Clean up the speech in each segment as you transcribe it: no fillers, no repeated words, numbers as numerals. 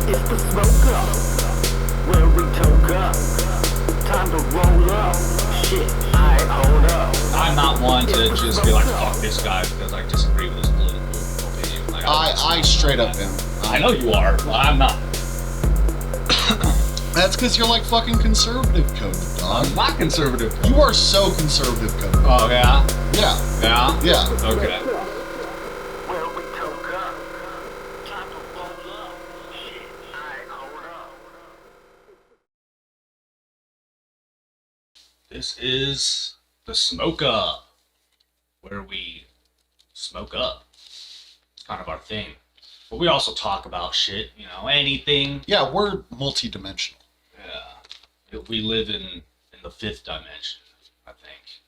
It's the smoke up, where we toke up. Time to roll up. Shit, hold up. I'm not one to just be like, fuck this guy because I disagree with his political opinion. Like, I straight up am. I know you are, but I'm not. That's because you're like fucking conservative, Cody, dog. I'm not conservative. You are so conservative, Cody. Oh, yeah? Yeah. Yeah? Yeah. Okay. Where we toke up. Time to roll up. Shit, hold up. This is the Smoke Up, where we smoke up. It's kind of our thing. But we also talk about shit, you know, anything. Yeah, we're multi-dimensional. Yeah. We live in the fifth dimension, I think.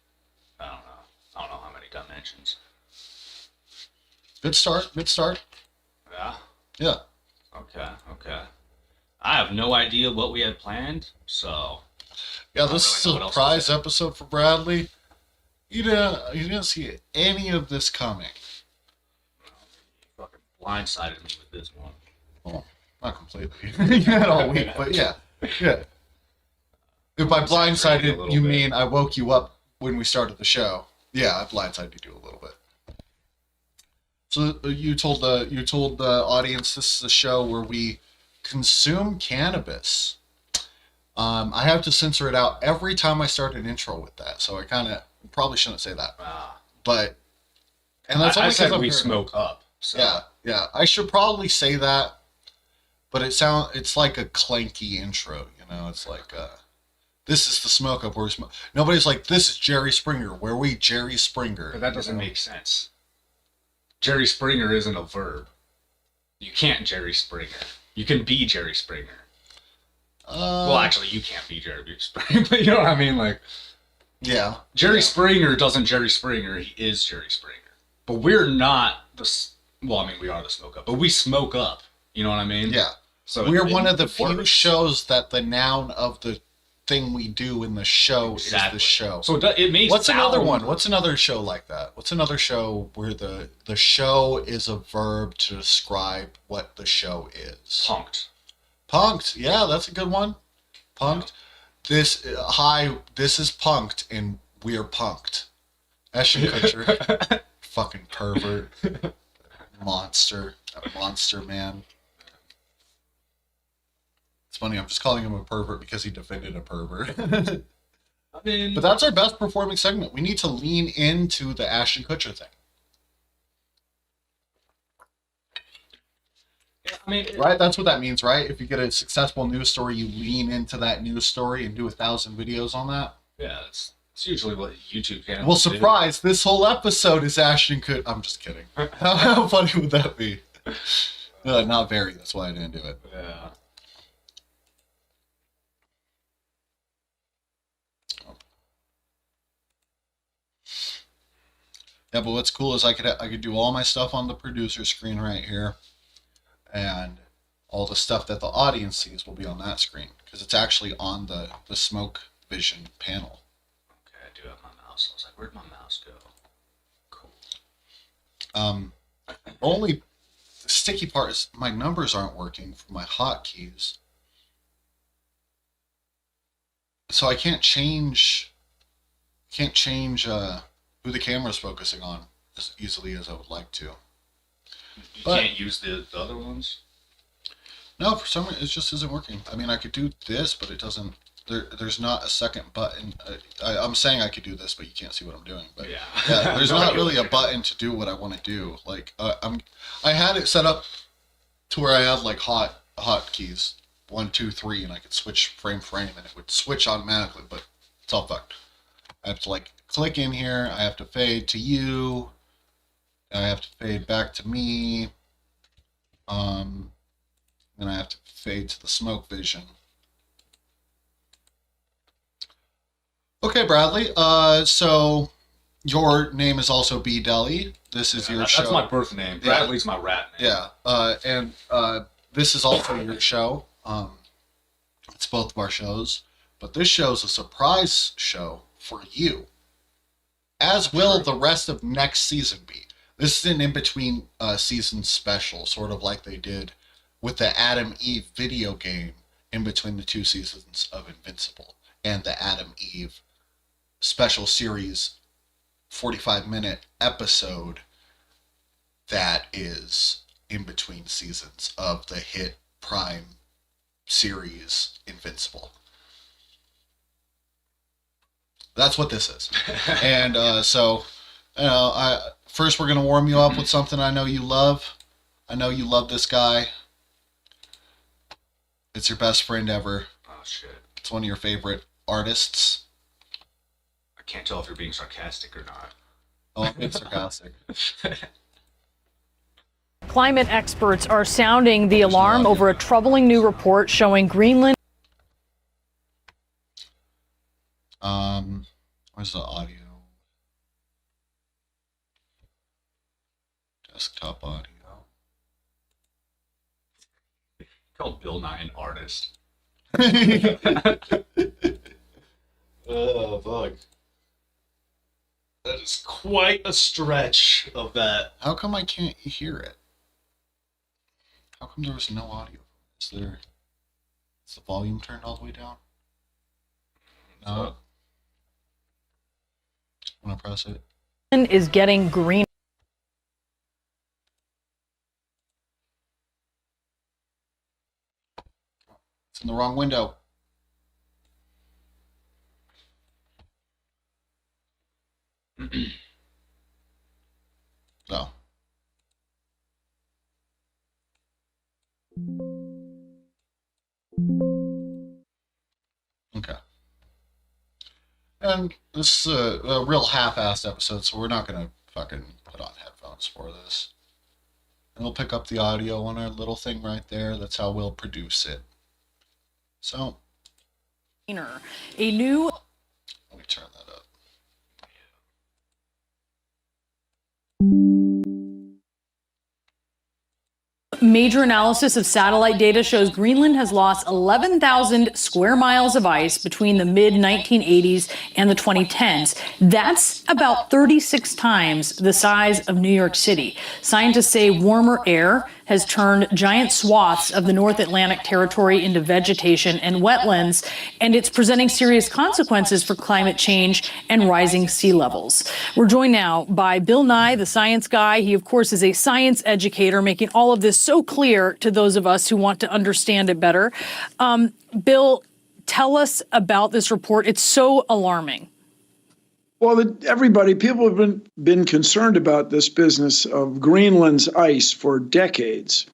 I don't know how many dimensions. Good start. Good start. Yeah? Yeah. Okay. I have no idea what we had planned, so... Yeah, this is a surprise episode for Bradley. You didn't see any of this coming. You fucking blindsided me with this one. Well, not completely. You had all week, but yeah. If by blindsided you mean I woke you up when we started the show, yeah, I blindsided you a little bit. So you told the audience this is a show where we consume cannabis. I have to censor it out every time I start an intro with that, so I kind of probably shouldn't say that. But and that's only I said because we smoke up. So. Yeah. I should probably say that, but it's like a clanky intro, you know. It's like this is the smoke up where we smoke. Nobody's like, this is Jerry Springer, where we Jerry Springer. But that doesn't make sense. Jerry Springer isn't a verb. You can't Jerry Springer. You can be Jerry Springer. Well, actually, you can't be Jerry Springer, but you know what I mean? Like, yeah. Jerry Springer doesn't Jerry Springer. He is Jerry Springer. But we're not well, I mean, we are the smoke up, but we smoke up. You know what I mean? Yeah. So we're one of the few shows that the noun of the thing we do in the show is the show. So it makes What's another one? What's another show like that? What's another show where the show is a verb to describe what the show is? Punked. Yeah, that's a good one. Punked. Yeah. This is punked and we're punked. Ashton Kutcher. Fucking pervert. Monster man. It's funny, I'm just calling him a pervert because he defended a pervert. I mean, but that's our best performing segment. We need to lean into the Ashton Kutcher thing. Yeah, I mean, right? That's what that means, right? If you get a successful news story, you lean into that news story and do 1,000 videos on that. Yeah, it's usually what YouTube channels Well, surprise! This whole episode is Ashton Kutcher. I'm just kidding. How funny would that be? Not very. That's why I didn't do it. Yeah. Yeah, but what's cool is I could do all my stuff on the producer screen right here, and all the stuff that the audience sees will be on that screen because it's actually on the Smoke Vision panel. Okay, I do have my mouse. I was like, where'd my mouse go? Cool. Only the sticky part is my numbers aren't working for my hotkeys, so I can't change who the camera's focusing on as easily as I would like to. You can't use the other ones? No, for some reason it just isn't working. I mean, I could do this, but it doesn't. There's not a second button. I'm saying I could do this, but you can't see what I'm doing. But yeah, there's not really a button to do what I want to do. Like I had it set up to where I had like hot keys 1, 2, 3, and I could switch frame and it would switch automatically. But it's all fucked. I have to like click in here. I have to fade to you. I have to fade back to me. Then I have to fade to the Smoke Vision. Okay, Bradley. So your name is also B Deli. This is your show. That's my birth name. Bradley's my rat name. Yeah. And this is also your show. It's both of our shows, but this show's a surprise show for you, as will the rest of next season be. This is an in-between season special, sort of like they did with the Adam Eve video game in between the 2 seasons of Invincible and the Adam Eve special series 45-minute episode that is in between seasons of the hit Prime series Invincible. That's what this is. And first we're going to warm you up with something I know you love. I know you love this guy. It's your best friend ever. Oh, shit. It's one of your favorite artists. I can't tell if you're being sarcastic or not. Oh, I'm being sarcastic. Climate experts are sounding the alarm over a troubling new report showing Greenland. Where's the audio? Desktop audio. Called Bill Nye an artist. Oh, fuck. That is quite a stretch of that. How come I can't hear it? How come there was no audio? Is the volume turned all the way down? No. I'm gonna press it. Is getting green. It's in the wrong window. So. Okay. And this is a real half-assed episode, so we're not going to fucking put on headphones for this. And we'll pick up the audio on our little thing right there. That's how we'll produce it. So. A new. Let me turn that up. Major analysis of satellite data shows Greenland has lost 11,000 square miles of ice between the mid-1980s and the 2010s. That's about 36 times the size of New York City. Scientists say warmer air has turned giant swaths of the North Atlantic territory into vegetation and wetlands, and it's presenting serious consequences for climate change and rising sea levels. We're joined now by Bill Nye, the science guy. He, of course, is a science educator, making all of this so clear to those of us who want to understand it better. Bill, tell us about this report. It's so alarming. Well, people have been concerned about this business of Greenland's ice for decades.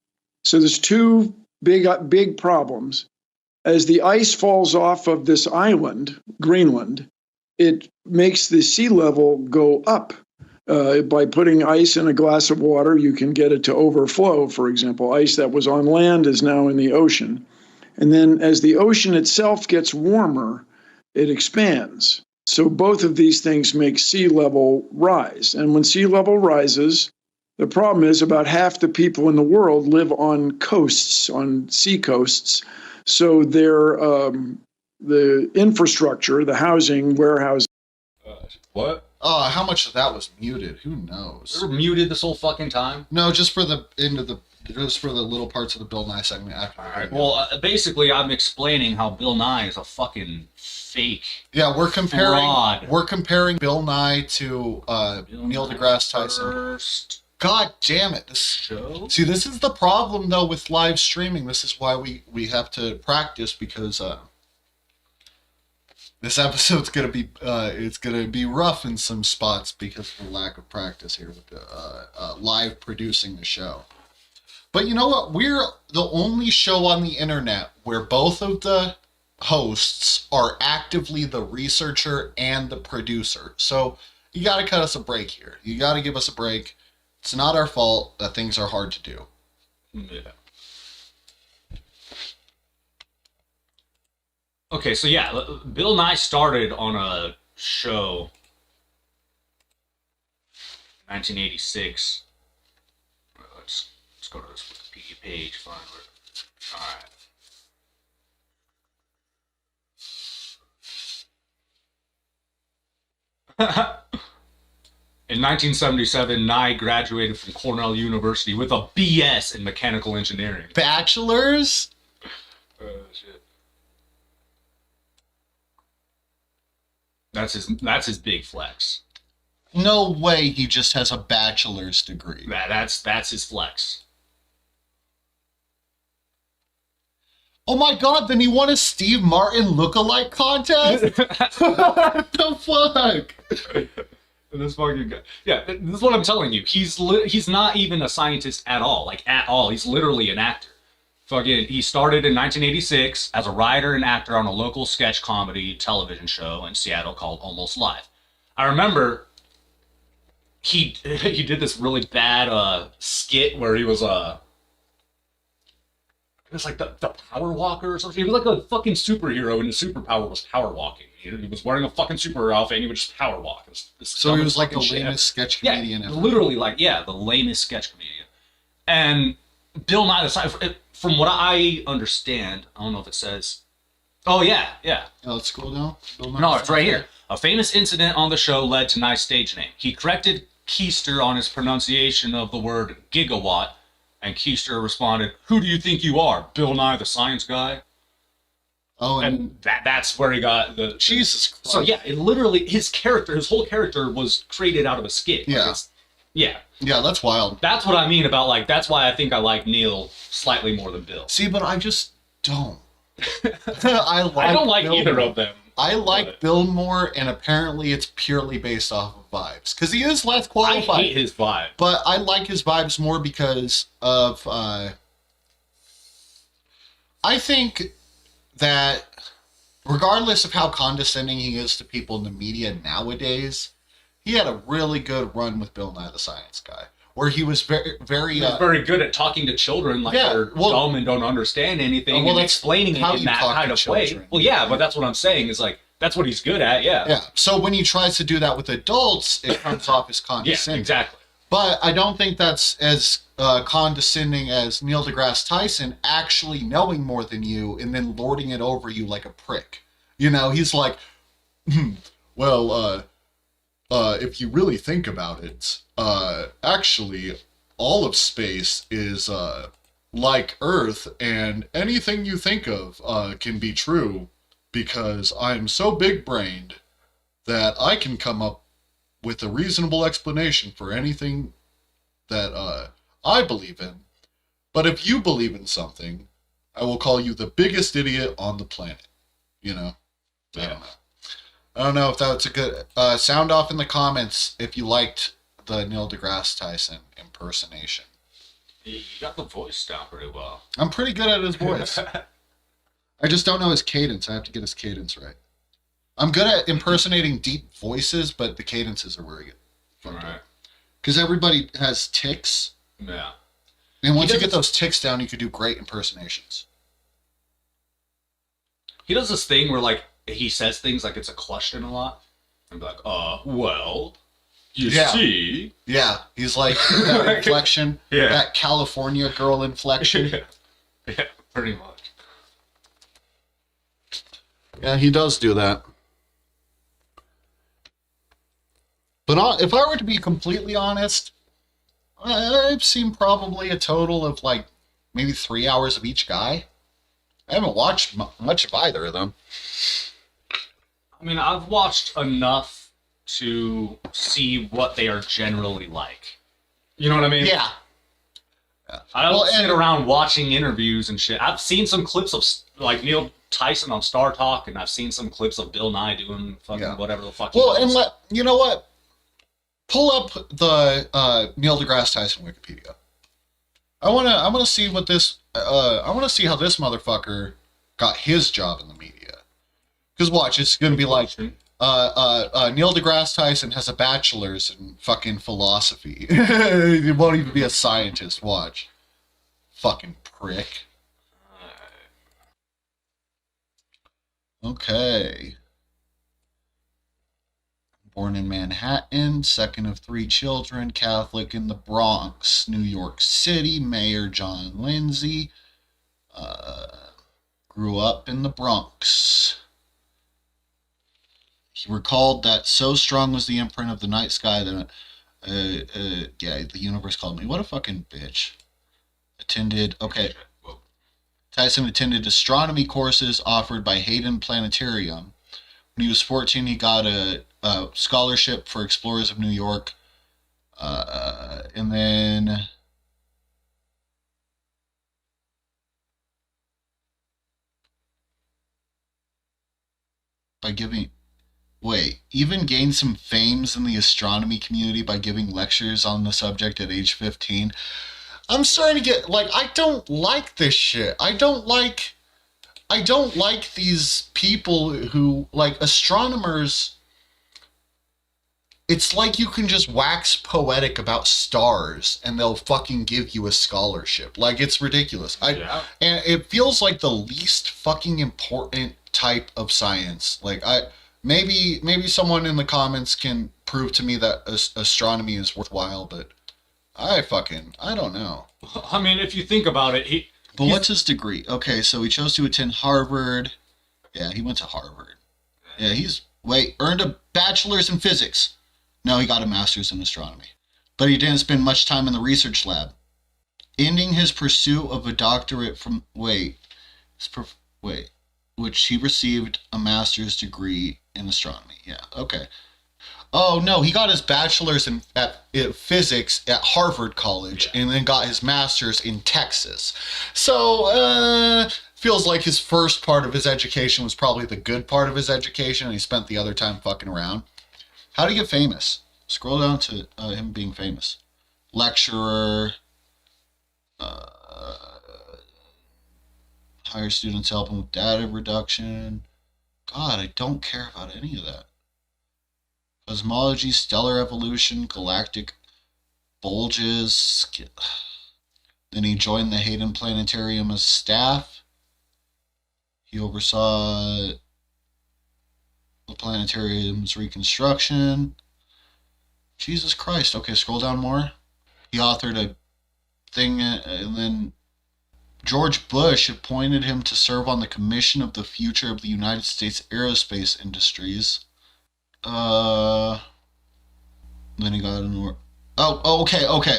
So there's two big problems. As the ice falls off of this island, Greenland, it makes the sea level go up. By putting ice in a glass of water, you can get it to overflow. For example, ice that was on land is now in the ocean. And then as the ocean itself gets warmer, it expands. So both of these things make sea level rise. And when sea level rises, the problem is about half the people in the world live on coasts, on sea coasts. So the infrastructure, the housing, warehousing. What? Oh, how much of that was muted? Who knows? You were muted this whole fucking time? No, just for the little parts of the Bill Nye segment after. All right. Well, basically, I'm explaining how Bill Nye is a fucking fake. Yeah, we're comparing. Fraud. We're comparing Bill Nye to Neil deGrasse Tyson. First God damn it! show. See, this is the problem though with live streaming. This is why we have to practice, because this episode's gonna be rough in some spots because of the lack of practice here with the live producing the show. But you know what? We're the only show on the internet where both of the hosts are actively the researcher and the producer. So you got to cut us a break here. You got to give us a break. It's not our fault that things are hard to do. Yeah. Okay, so yeah, Bill Nye started on a show in 1986. Let's go to this Wikipedia page, find where. Alright. In 1977, Nye graduated from Cornell University with a BS in mechanical engineering. Bachelor's? Shit. That's his big flex. No way he just has a bachelor's degree. That's his flex. Oh my god, then he won a Steve Martin lookalike contest? What the fuck? This fucking guy. Yeah, this is what I'm telling you. He's not even a scientist at all. Like, at all. He's literally an actor. Fucking, he started in 1986 as a writer and actor on a local sketch comedy television show in Seattle called Almost Live. I remember he did this really bad skit where he was it was like the power walker or something. He was like a fucking superhero and his superpower was power walking. He was wearing a fucking superhero outfit and he would just power walk. So he was like the lamest sketch comedian ever. Literally the lamest sketch comedian. And Bill Nye the Science, from what I understand, I don't know if it says. Oh yeah. Oh, let's scroll down. No, it's right here. A famous incident on the show led to Nye's stage name. He corrected Keister on his pronunciation of the word gigawatt, and Keister responded, "Who do you think you are, Bill Nye the Science Guy?" Oh, and that's where he got the Jesus Christ. So yeah, it literally his whole character was created out of a skit. Yeah. Yeah, that's wild. That's what I mean about like. That's why I think I like Neil slightly more than Bill. See, but I just don't. I don't like Bill either more. of them. I like Bill more, and apparently it's purely based off of vibes. Because he is less qualified. I hate his vibe. But I like his vibes more because of... I think that regardless of how condescending he is to people in the media nowadays, he had a really good run with Bill Nye the Science Guy. Where he was very very good at talking to children like they're dumb and don't understand anything and explaining it in that kind of way. Well, yeah, but that's what I'm saying is like that's what he's good at. Yeah. So when he tries to do that with adults, it comes off as condescending. Yeah, exactly. But I don't think that's as condescending as Neil deGrasse Tyson actually knowing more than you and then lording it over you like a prick. You know, he's like, well, if you really think about it, actually, all of space is like Earth, and anything you think of can be true because I'm so big-brained that I can come up with a reasonable explanation for anything that I believe in. But if you believe in something, I will call you the biggest idiot on the planet. You know? Yeah. I don't know if that's a good... sound off in the comments if you liked the Neil deGrasse Tyson impersonation. You got the voice down pretty well. I'm pretty good at his voice. I just don't know his cadence. I have to get his cadence right. I'm good at impersonating deep voices, but the cadences are where I get fucked up. Because everybody has tics. Yeah. And once you get those tics down, you can do great impersonations. He does this thing where, like, he says things like it's a question a lot. And be like, well, you see. Yeah, he's like that inflection, that California girl inflection. Yeah, pretty much. Yeah, he does do that. But if I were to be completely honest, I've seen probably a total of like maybe 3 hours of each guy. I haven't watched much of either of them. I mean, I've watched enough to see what they are generally like. You know what I mean? Yeah. I don't sit around watching interviews and shit. I've seen some clips of like Neil Tyson on Star Talk, and I've seen some clips of Bill Nye doing fucking whatever the fuck. Well, and you know what? Pull up the Neil deGrasse Tyson Wikipedia. I wanna see what this. I wanna see how this motherfucker got his job in the media. Because watch, it's gonna be like Neil deGrasse Tyson has a bachelor's in fucking philosophy. He won't even be a scientist. Watch, fucking prick. Okay. Born in Manhattan, second of 3 children, Catholic in the Bronx, New York City, Mayor John Lindsay. Grew up in the Bronx. He recalled that so strong was the imprint of the night sky that Yeah, the universe called me. What a fucking bitch. Tyson attended astronomy courses offered by Hayden Planetarium. When he was 14, he got a scholarship for Explorers of New York. And then by giving... even gained some fames in the astronomy community by giving lectures on the subject at age 15. I'm starting to get, I don't like this shit. I don't like these people who, astronomers. It's like you can just wax poetic about stars and they'll fucking give you a scholarship. It's ridiculous. And it feels like the least fucking important type of science. Maybe someone in the comments can prove to me that astronomy is worthwhile, but I don't know. I mean, if you think about it, But what's his degree? Okay, so he chose to attend Harvard. Yeah, he went to Harvard. Yeah, earned a bachelor's in physics. No, he got a master's in astronomy. But he didn't spend much time in the research lab. Ending his pursuit of a doctorate from, which he received a master's degree in astronomy. Yeah, okay. Oh, no, he got his bachelor's in physics at Harvard College and then got his master's in Texas. So, feels like his first part of his education was probably the good part of his education, and he spent the other time fucking around. How do you get famous? Scroll down to him being famous. Lecturer. Hire students, help him with data reduction. God, I don't care about any of that. Cosmology, stellar evolution, galactic bulges. Then he joined the Hayden Planetarium as staff. He oversaw the planetarium's reconstruction. Jesus Christ. Okay, scroll down more. He authored a thing, and then George Bush appointed him to serve on the Commission of the Future of the United States Aerospace Industries. Then he got an... okay.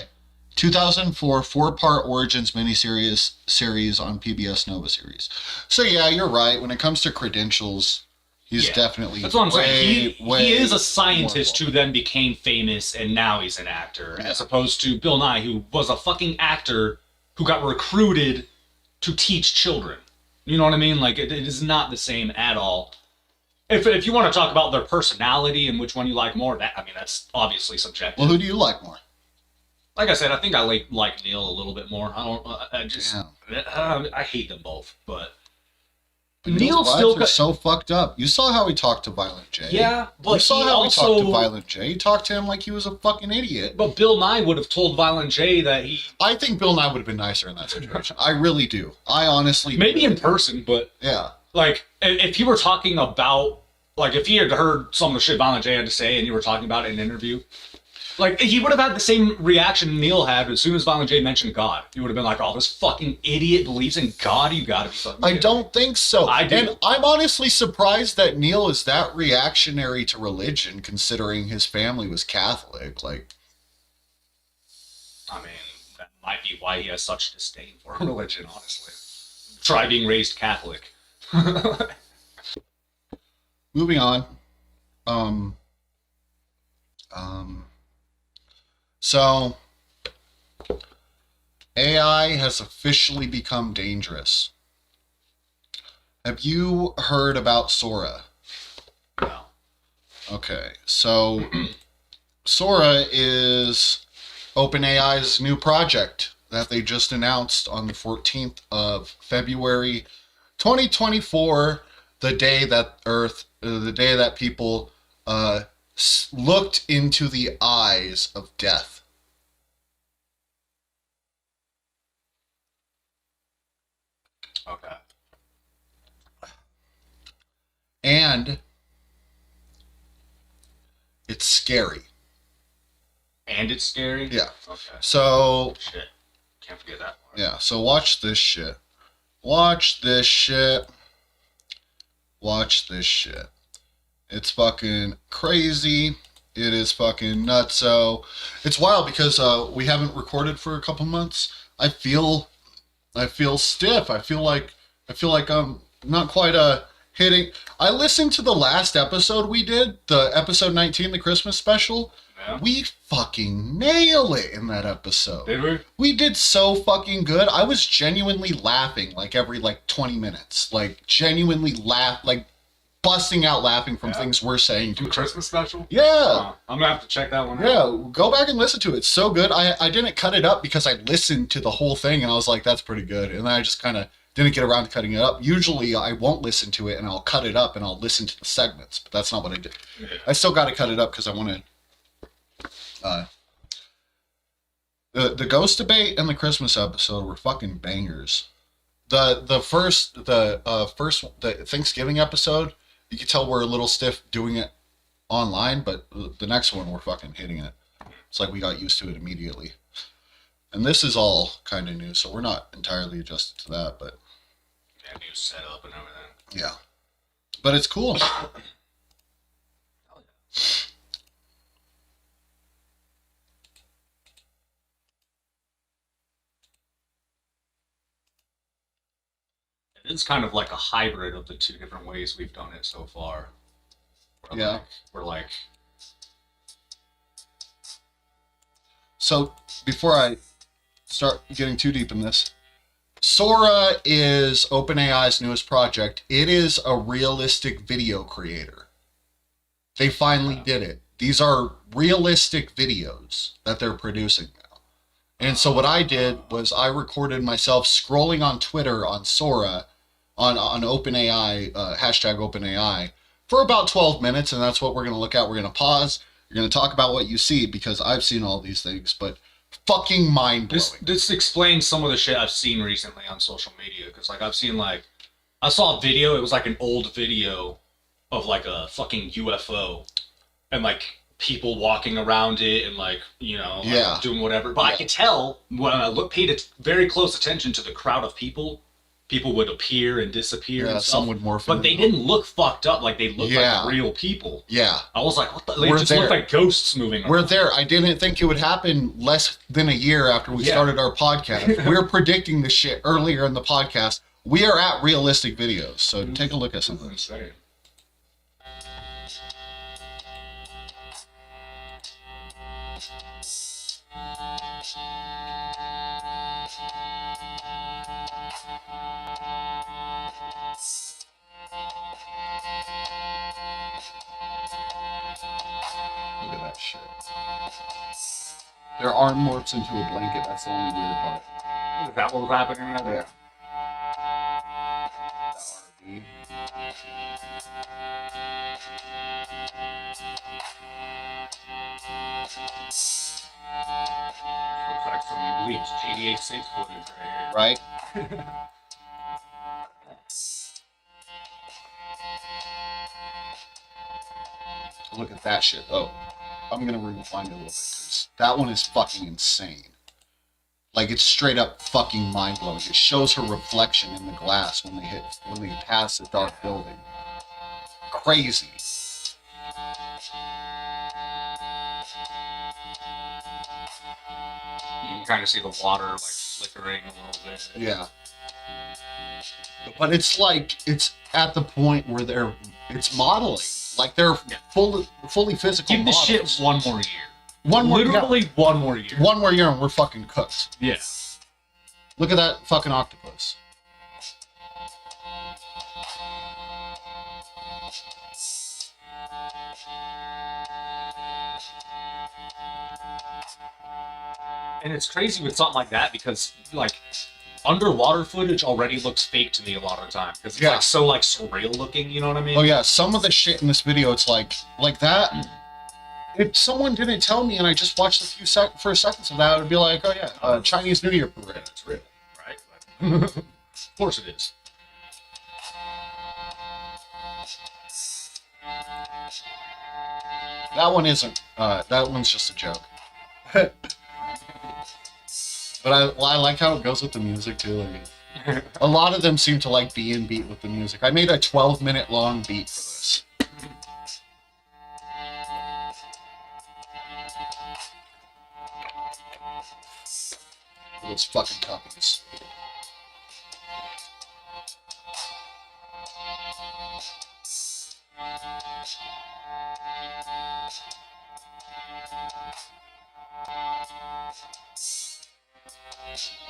2004 4-part Origins miniseries on PBS Nova series. So yeah, you're right. When it comes to credentials, he's definitely... That's what I'm saying. He is a scientist who then became famous and now he's an actor. Yeah. As opposed to Bill Nye, who was a fucking actor who got recruited to teach children. You know what I mean? It is not the same at all. If you want to talk about their personality and which one you like more, that's obviously subjective. Well, who do you like more? Like I said, I think I like Neil a little bit more. I hate them both, but Neil still so fucked up. You saw how he talked to Violent J. Yeah, but you saw how he talked to Violent J. He talked to him like he was a fucking idiot. But Bill Nye would have told Violent J that he... I think Bill Nye would have been nicer in that situation. I really do. I honestly... Maybe in person, but... Yeah. If you were talking about... if he had heard some of the shit Violent J had to say and you were talking about it in an interview... he would have had the same reaction Neil had as soon as Violent J mentioned God. He would have been like, oh, this fucking idiot believes in God, you gotta be fucking I don't think so. I do. And I'm honestly surprised that Neil is that reactionary to religion, considering his family was Catholic. That might be why he has such disdain for religion, honestly. Try being raised Catholic. Moving on. So, AI has officially become dangerous. Have you heard about Sora? No. Okay, so Sora is OpenAI's new project that they just announced on the 14th of February 2024, the day that people looked into the eyes of death. Okay. And it's scary. And it's scary? Yeah. Okay. So... Shit. Can't forget that part. Yeah, so watch this shit. Watch this shit. Watch this shit. It's fucking crazy. It is fucking nuts. So it's wild because we haven't recorded for a couple months. I feel stiff. I feel like I'm not quite hitting. I listened to the last episode we did, the episode 19, the Christmas special. Yeah. We fucking nail it in that episode. Did we? We did so fucking good. I was genuinely laughing like every 20 minutes. Like genuinely busting out laughing from things we're saying to the Christmas special? Yeah. I'm gonna have to check that one out. Yeah, go back and listen to it. It's so good. I didn't cut it up because I listened to the whole thing and I was like, that's pretty good. And then I just kind of didn't get around to cutting it up. Usually I won't listen to it and I'll cut it up and I'll listen to the segments, but that's not what I did. Yeah. I still got to cut it up because I want to. The ghost debate and the Christmas episode were fucking bangers. The Thanksgiving episode, you could tell we're a little stiff doing it online, but the next one we're fucking hitting it. It's like we got used to it immediately. And this is all kind of new, so we're not entirely adjusted to that, but yeah, new setup and everything. Yeah. But it's cool. It's kind of like a hybrid of the two different ways we've done it so far. We're like. So before I start getting too deep in this, Sora is OpenAI's newest project. It is a realistic video creator. They finally did it. These are realistic videos that they're producing now. And so what I did was I recorded myself scrolling on Twitter on Sora, on OpenAI, hashtag OpenAI, for about 12 minutes, and that's what we're going to look at. We're going to pause. You're going to talk about what you see, because I've seen all these things, but fucking mind-blowing. This explains some of the shit I've seen recently on social media, because I've seen I saw a video, it was an old video of a fucking UFO, and people walking around it and doing whatever. But I could tell when I paid very close attention to the crowd of people would appear and disappear. Yeah, and some stuff, would morph. but they didn't look fucked up. They looked like real people. Yeah. I was like, what the? They just looked like ghosts moving around. We're there. I didn't think it would happen less than a year after we started our podcast. We're predicting this shit earlier in the podcast. We are at realistic videos, so take a look at something. That's insane. Look at that shit. Their arm morphs into a blanket. That's the only weird part. Is that what was happening right there? Yeah. Looks like some leaked GTA 6 footage right here. Right? Look at that shit. Oh, I'm gonna rewind a little bit, because that one is fucking insane. It's straight up fucking mind blowing. It shows her reflection in the glass when they pass a dark building. Crazy. You can kind of see the water flickering a little bit. Yeah. But it's at the point where it's modeling. They're fully physical. Give models. this shit one more year. One more year. One more year and we're fucking cooked. Yeah. Look at that fucking octopus. And it's crazy with something like that because underwater footage already looks fake to me a lot of the time because it's so surreal looking, you know what I mean? Oh yeah, some of the shit in this video, it's like that. If someone didn't tell me and I just watched first seconds of that, I would be like, oh yeah, Chinese New Year parade. It's real, right? Of course it is. That one isn't. That one's just a joke. But I like how it goes with the music too. A lot of them seem to be in beat with the music. I made a 12-minute long beat for this. those fucking puppies.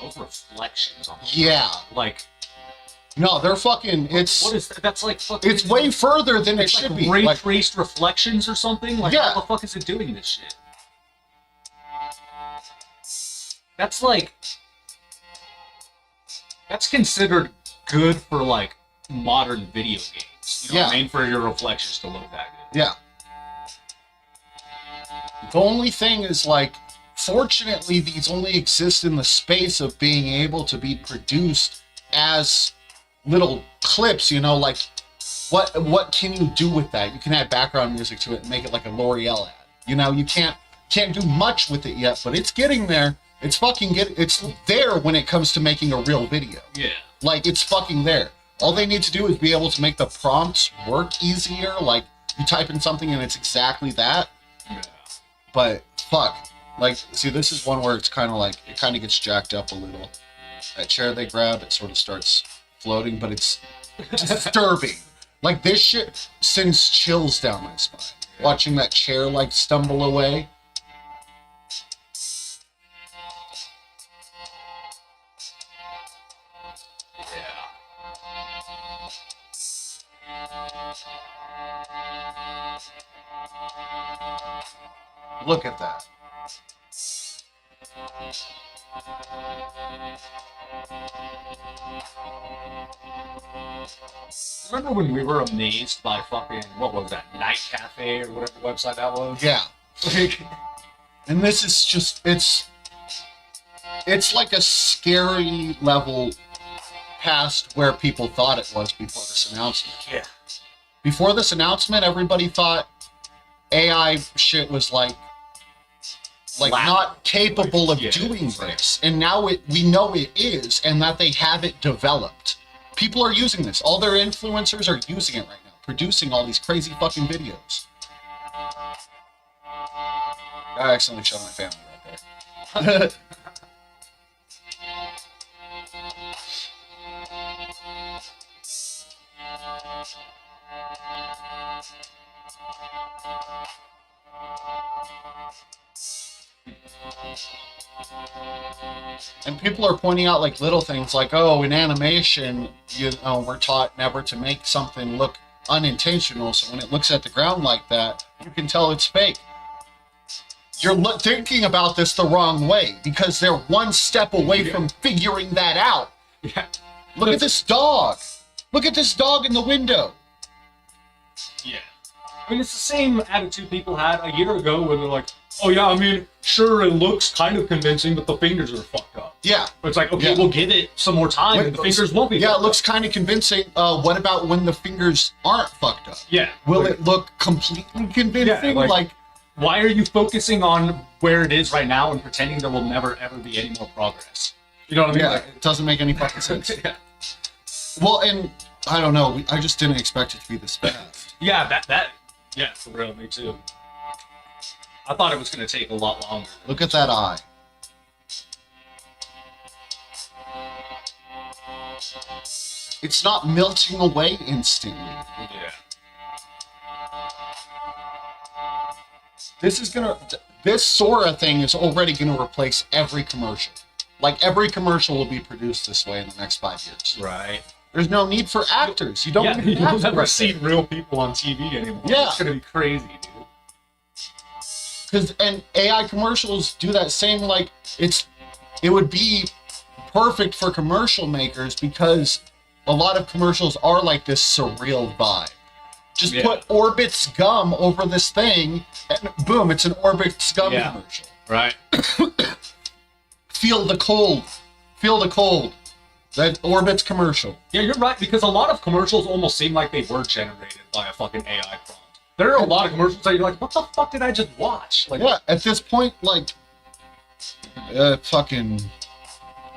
Those reflections on Yeah. like No, they're fucking. It's what is that? That's like fucking. it's way further than it it's should like be. ray Like, traced reflections or something. Like Yeah. how the fuck is it doing this shit? That's like that's considered good for like modern video games. You know what I Yeah. mean? For your reflections to look that good. yeah. The only thing is, like, fortunately, these only exist in the space of being able to be produced as little clips. You know, like what can you do with that? You can add background music to it and make it like a L'Oreal ad. You know, you can't do much with it yet, but it's getting there. It's it's there when it comes to making a real video. Yeah. Like, it's fucking there. All they need to do is be able to make the prompts work easier. Like, you type in something and it's exactly that. Yeah. But fuck, like, see, this is one where it's kind of like, it kind of gets jacked up a little. That chair they grab, it sort of starts floating, but it's disturbing. Like, this shit sends chills down my spine. Watching that chair, like, stumble away. Look at that. Remember when we were amazed by fucking, what was that, Night Cafe or whatever website that was? Yeah. Like, And this is just, it's like a scary level past where people thought it was before this announcement. yeah. Before this announcement, everybody thought AI shit was like not capable of doing this. And now we know it is, and that they have it developed. People are using this. All their influencers are using it right now, producing all these crazy fucking videos. I accidentally showed my family right there. And people are pointing out like little things like, oh, in animation, you know, we're taught never to make something look unintentional. So when it looks at the ground like that, you can tell it's fake. You're thinking about this the wrong way, because they're one step away from figuring that out. Yeah. Look at this dog. Look at this dog in the window. Yeah. I mean, it's the same attitude people had a year ago when they're like, oh yeah, I mean, sure, it looks kind of convincing, but the fingers are fucked up. Yeah. But it's like, okay, Yeah. we'll give it some more time, and the fingers won't be Yeah, fucked it looks up. kind of convincing. What about when the fingers aren't fucked up? Yeah. Will like, it look completely convincing? Yeah, like, why are you focusing on where it is right now and pretending there will never, ever be any more progress? You know what I mean? yeah, Like, it doesn't make any fucking sense. yeah. Well, and I don't know. I just didn't expect it to be this fast. Yeah, yeah, for real, me too. I thought it was going to take a lot longer. Look at that eye. It's not melting away instantly. Yeah. This Sora thing is already gonna replace every commercial. Like, every commercial will be produced this way in the next 5 years. Right. There's no need for actors. You don't Yeah, need you'll actors never right see real people on TV anymore. Yeah. It's going to be crazy, dude. And AI commercials do that same, like, it would be perfect for commercial makers, because a lot of commercials are like this surreal vibe. Just put Orbit's gum over this thing, and boom, it's an Orbit's gum commercial. Right. Feel the cold. Feel the cold. That Orbit's commercial. Yeah, you're right, because a lot of commercials almost seem like they were generated by a fucking AI prompt. There are a lot of commercials that you're like, what the fuck did I just watch? Like, Yeah, at this point, like, fucking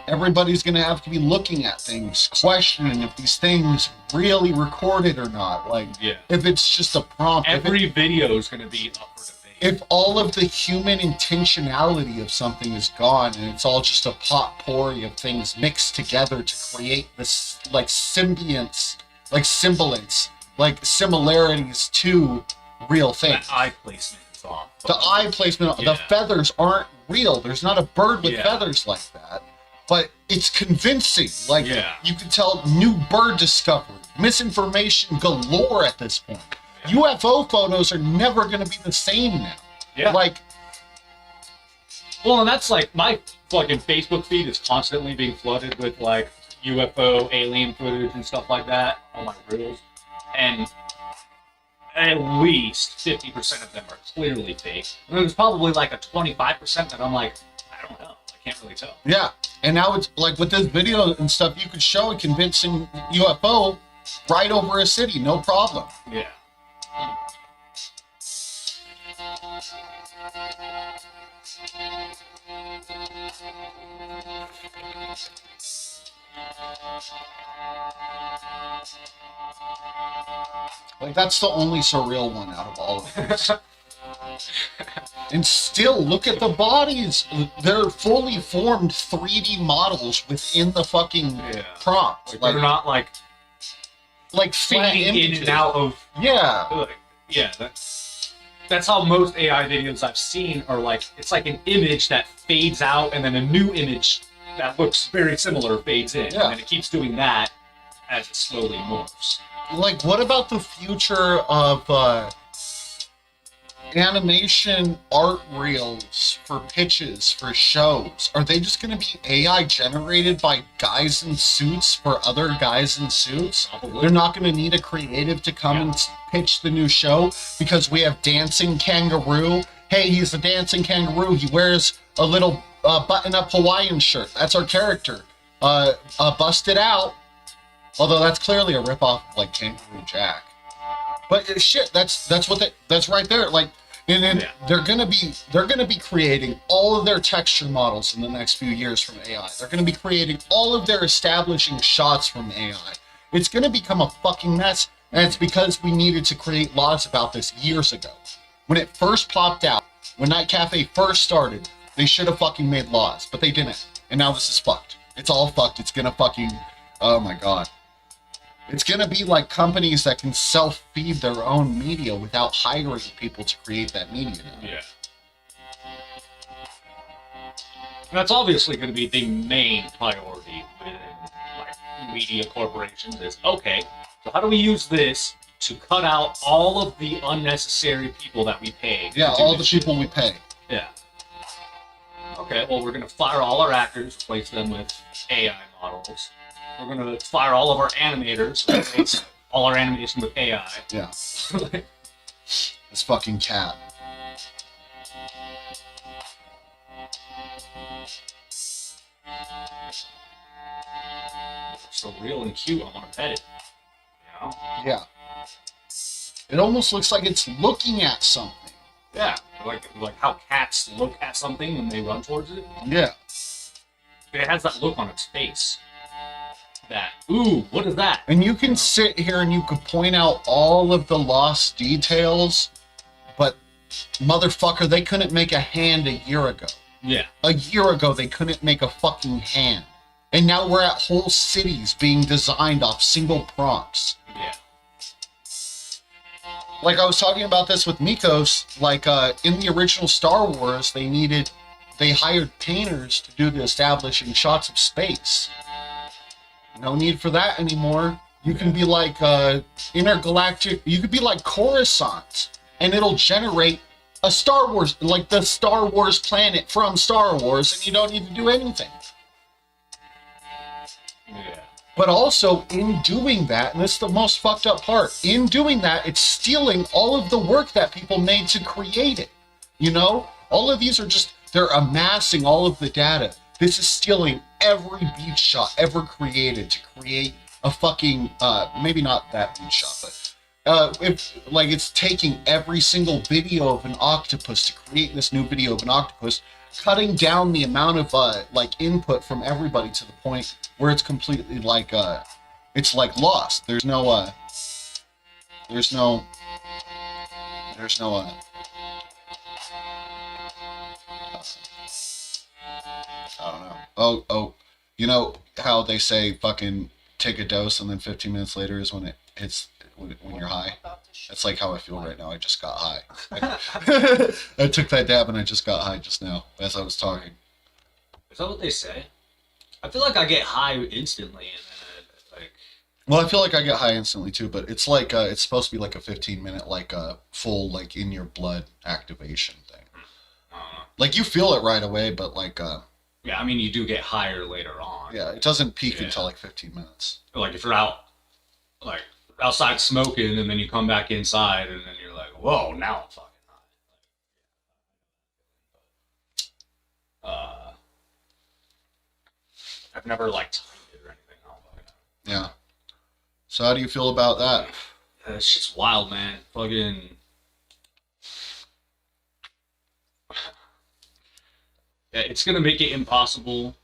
everybody's gonna have to be looking at things, questioning if these things really recorded or not. Like, Yeah. if it's just a prompt. Every video is going to be up for debate. if all of the human intentionality of something is gone and it's all just a potpourri of things mixed together to create this like symbionts, like semblance, like similarities to real things. That eye placement is off. The eye placement, the feathers aren't real. There's not a bird with feathers like that. But it's convincing. Like, you can tell new bird discovery, misinformation galore at this point. UFO photos are never going to be the same now. Yeah. Like, well, and that's like my fucking Facebook feed is constantly being flooded with like UFO alien footage and stuff like that on my reels, and at least 50% of them are clearly fake. And there's probably like a 25% that I'm like, I don't know, I can't really tell. yeah. And now it's like with this video and stuff, you could show a convincing UFO right over a city, no problem. Yeah. Like, that's the only surreal one out of all of these. And still, look at the bodies. They're fully formed 3D models within the fucking prompt. Like, they're not like flat fading in images. and out of. Yeah. Like, yeah, that's how most AI videos I've seen are like. It's like an image that fades out, and then a new image that looks very similar fades in, and then it keeps doing that as it slowly morphs. Like, what about the future of animation art reels for pitches for shows? Are they just going to be AI generated by guys in suits for other guys in suits? Probably. They're not going to need a creative to come and pitch the new show because we have Dancing Kangaroo. Hey, he's a dancing kangaroo. He wears a little button-up Hawaiian shirt. That's our character. Busted Out. Although that's clearly a ripoff of like Kangaroo Jack. But shit, that's right there. Like, and they're gonna be creating all of their texture models in the next few years from AI. They're gonna be creating all of their establishing shots from AI. It's gonna become a fucking mess, and it's because we needed to create laws about this years ago. When it first popped out, when Night Cafe first started, they should have fucking made laws, but they didn't. And now this is fucked. It's all fucked. It's gonna fucking, oh my god. It's going to be like companies that can self-feed their own media without hiring people to create that media. Yeah. And that's obviously going to be the main priority within like media corporations is, okay, so how do we use this to cut out all of the unnecessary people that we pay? Yeah, all the people we pay. Yeah. Okay, well, we're going to fire all our actors, replace them with AI models. We're going to fire all of our animators, replace all our animation with AI. Yeah. This fucking cat. So real and cute, I want to pet it. You know? Yeah. It almost looks like it's looking at something. Yeah, like how cats look at something when they run towards it. Yeah. It has that look on its face. That, ooh, what is that? And you can sit here and you could point out all of the lost details, but motherfucker, they couldn't make a hand a year ago. Yeah. A year ago, they couldn't make a fucking hand. And now we're at whole cities being designed off single prompts. Yeah. Like I was talking about this with Mikos, like in the original Star Wars, they hired painters to do the establishing shots of space. No need for that anymore. You can be like intergalactic, you could be like Coruscant, and it'll generate a Star Wars, like the Star Wars planet from Star Wars, and you don't need to do anything. Yeah. But also, in doing that, and this is the most fucked up part, in doing that, it's stealing all of the work that people made to create it. You know? All of these are just, they're amassing all of the data. This is stealing every beach shot ever created to create a fucking, maybe not that beach shot, but it's taking every single video of an octopus to create this new video of an octopus, cutting down the amount of input from everybody to the point where it's completely it's like lost. There's no I don't know. Oh, you know how they say fucking take a dose and then 15 minutes later is when it hits when you're high? That's like how I feel right now. I just got high. I took that dab and I just got high just now as I was talking. Is that what they say? I feel like I get high instantly and then like. Well, I feel like I get high instantly too, but it's like it's supposed to be like a 15-minute like full like in your blood activation thing. Like you feel it right away, but like yeah, I mean you do get higher later on. Yeah, it doesn't peak until like 15 minutes. Like if you're out like outside smoking and then you come back inside and then you're like, whoa, now I'm fucking high. I've never like timed it or anything. I don't fucking know. Yeah. So how do you feel about that? That shit's wild, man. Fucking. Yeah, it's gonna make it impossible,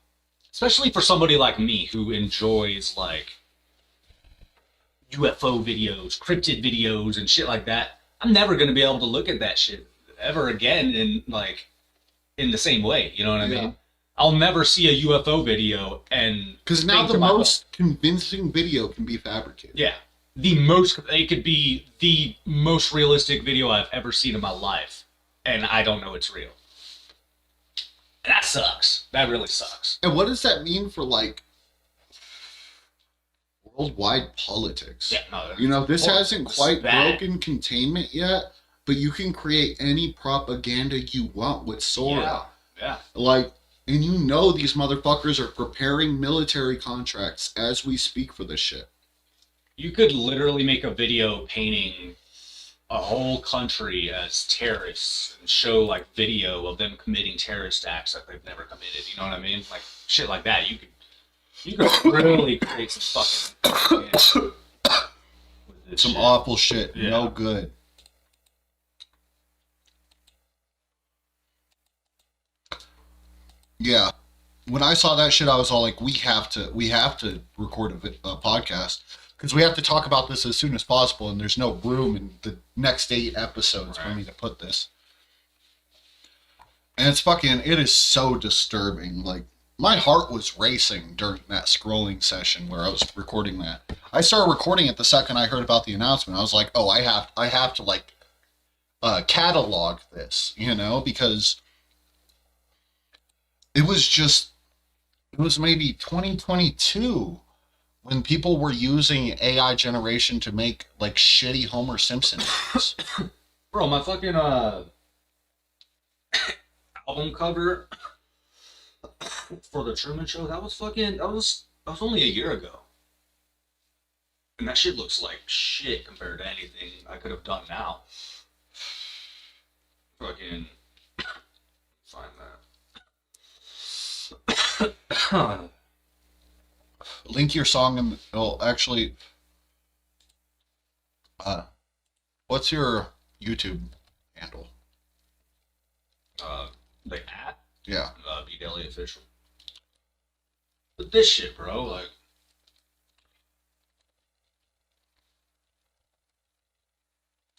especially for somebody like me who enjoys like UFO videos, cryptid videos, and shit like that. I'm never gonna be able to look at that shit ever again in like in the same way. You know what I mean? I'll never see a UFO video and because now the most convincing video can be fabricated. Yeah, it could be the most realistic video I've ever seen in my life, and I don't know it's real. That sucks. That really sucks. And what does that mean for like worldwide politics? Yeah, no, you know, this hasn't quite broken containment yet, but you can create any propaganda you want with Sora. Yeah. Like, and you know these motherfuckers are preparing military contracts as we speak for this shit. You could literally make a video painting a whole country as terrorists and show like video of them committing terrorist acts that they've never committed. You know what I mean? Like shit like that. You could really create some fucking some awful shit. Yeah. No good. Yeah. When I saw that shit, I was all like, we have to record a podcast because we have to talk about this as soon as possible, and there's no room in the next 8 episodes for me to put this. And it is so disturbing. Like, my heart was racing during that scrolling session where I was recording that. I started recording it the second I heard about the announcement. I was like, oh, I have to like catalog this, you know, because it was maybe 2022 when people were using AI generation to make like shitty Homer Simpson videos. Bro, my fucking album cover for the Truman Show, that was only a year ago. And that shit looks like shit compared to anything I could have done now. Fucking find that. Link your song in. Well, actually, what's your YouTube handle? The at? Yeah. B Daily Official. But this shit, bro, like.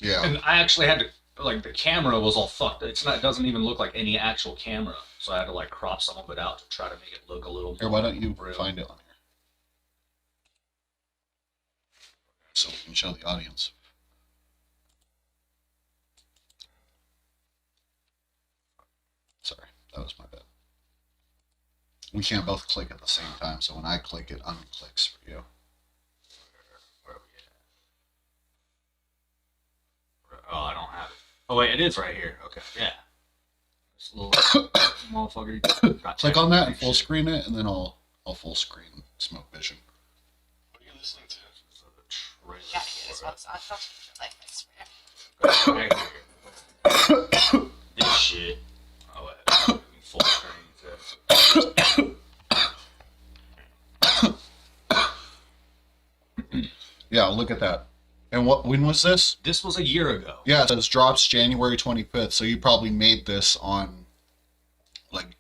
Yeah. And I actually had to. Like, the camera was all fucked. It doesn't even look like any actual camera. So I had to, like, crop some of it out to try to make it look a little more. Here, why don't you real. find it on here? So we can show the audience. Sorry, that was my bad. We can't both click at the same time, so when I click, it unclicks for you. Where are we at? Oh, I don't have it. Oh, wait, it is right here. Okay, yeah. This little motherfucker. Click on that and full screen it, and then I'll full screen Smoke Vision. What are you listening to? Yeah, this one's on. Like this. This shit. Oh, wait. Full screen. Yeah, look at that. And when was this? This was a year ago. Yeah, it says drops January 25th, so you probably made this on like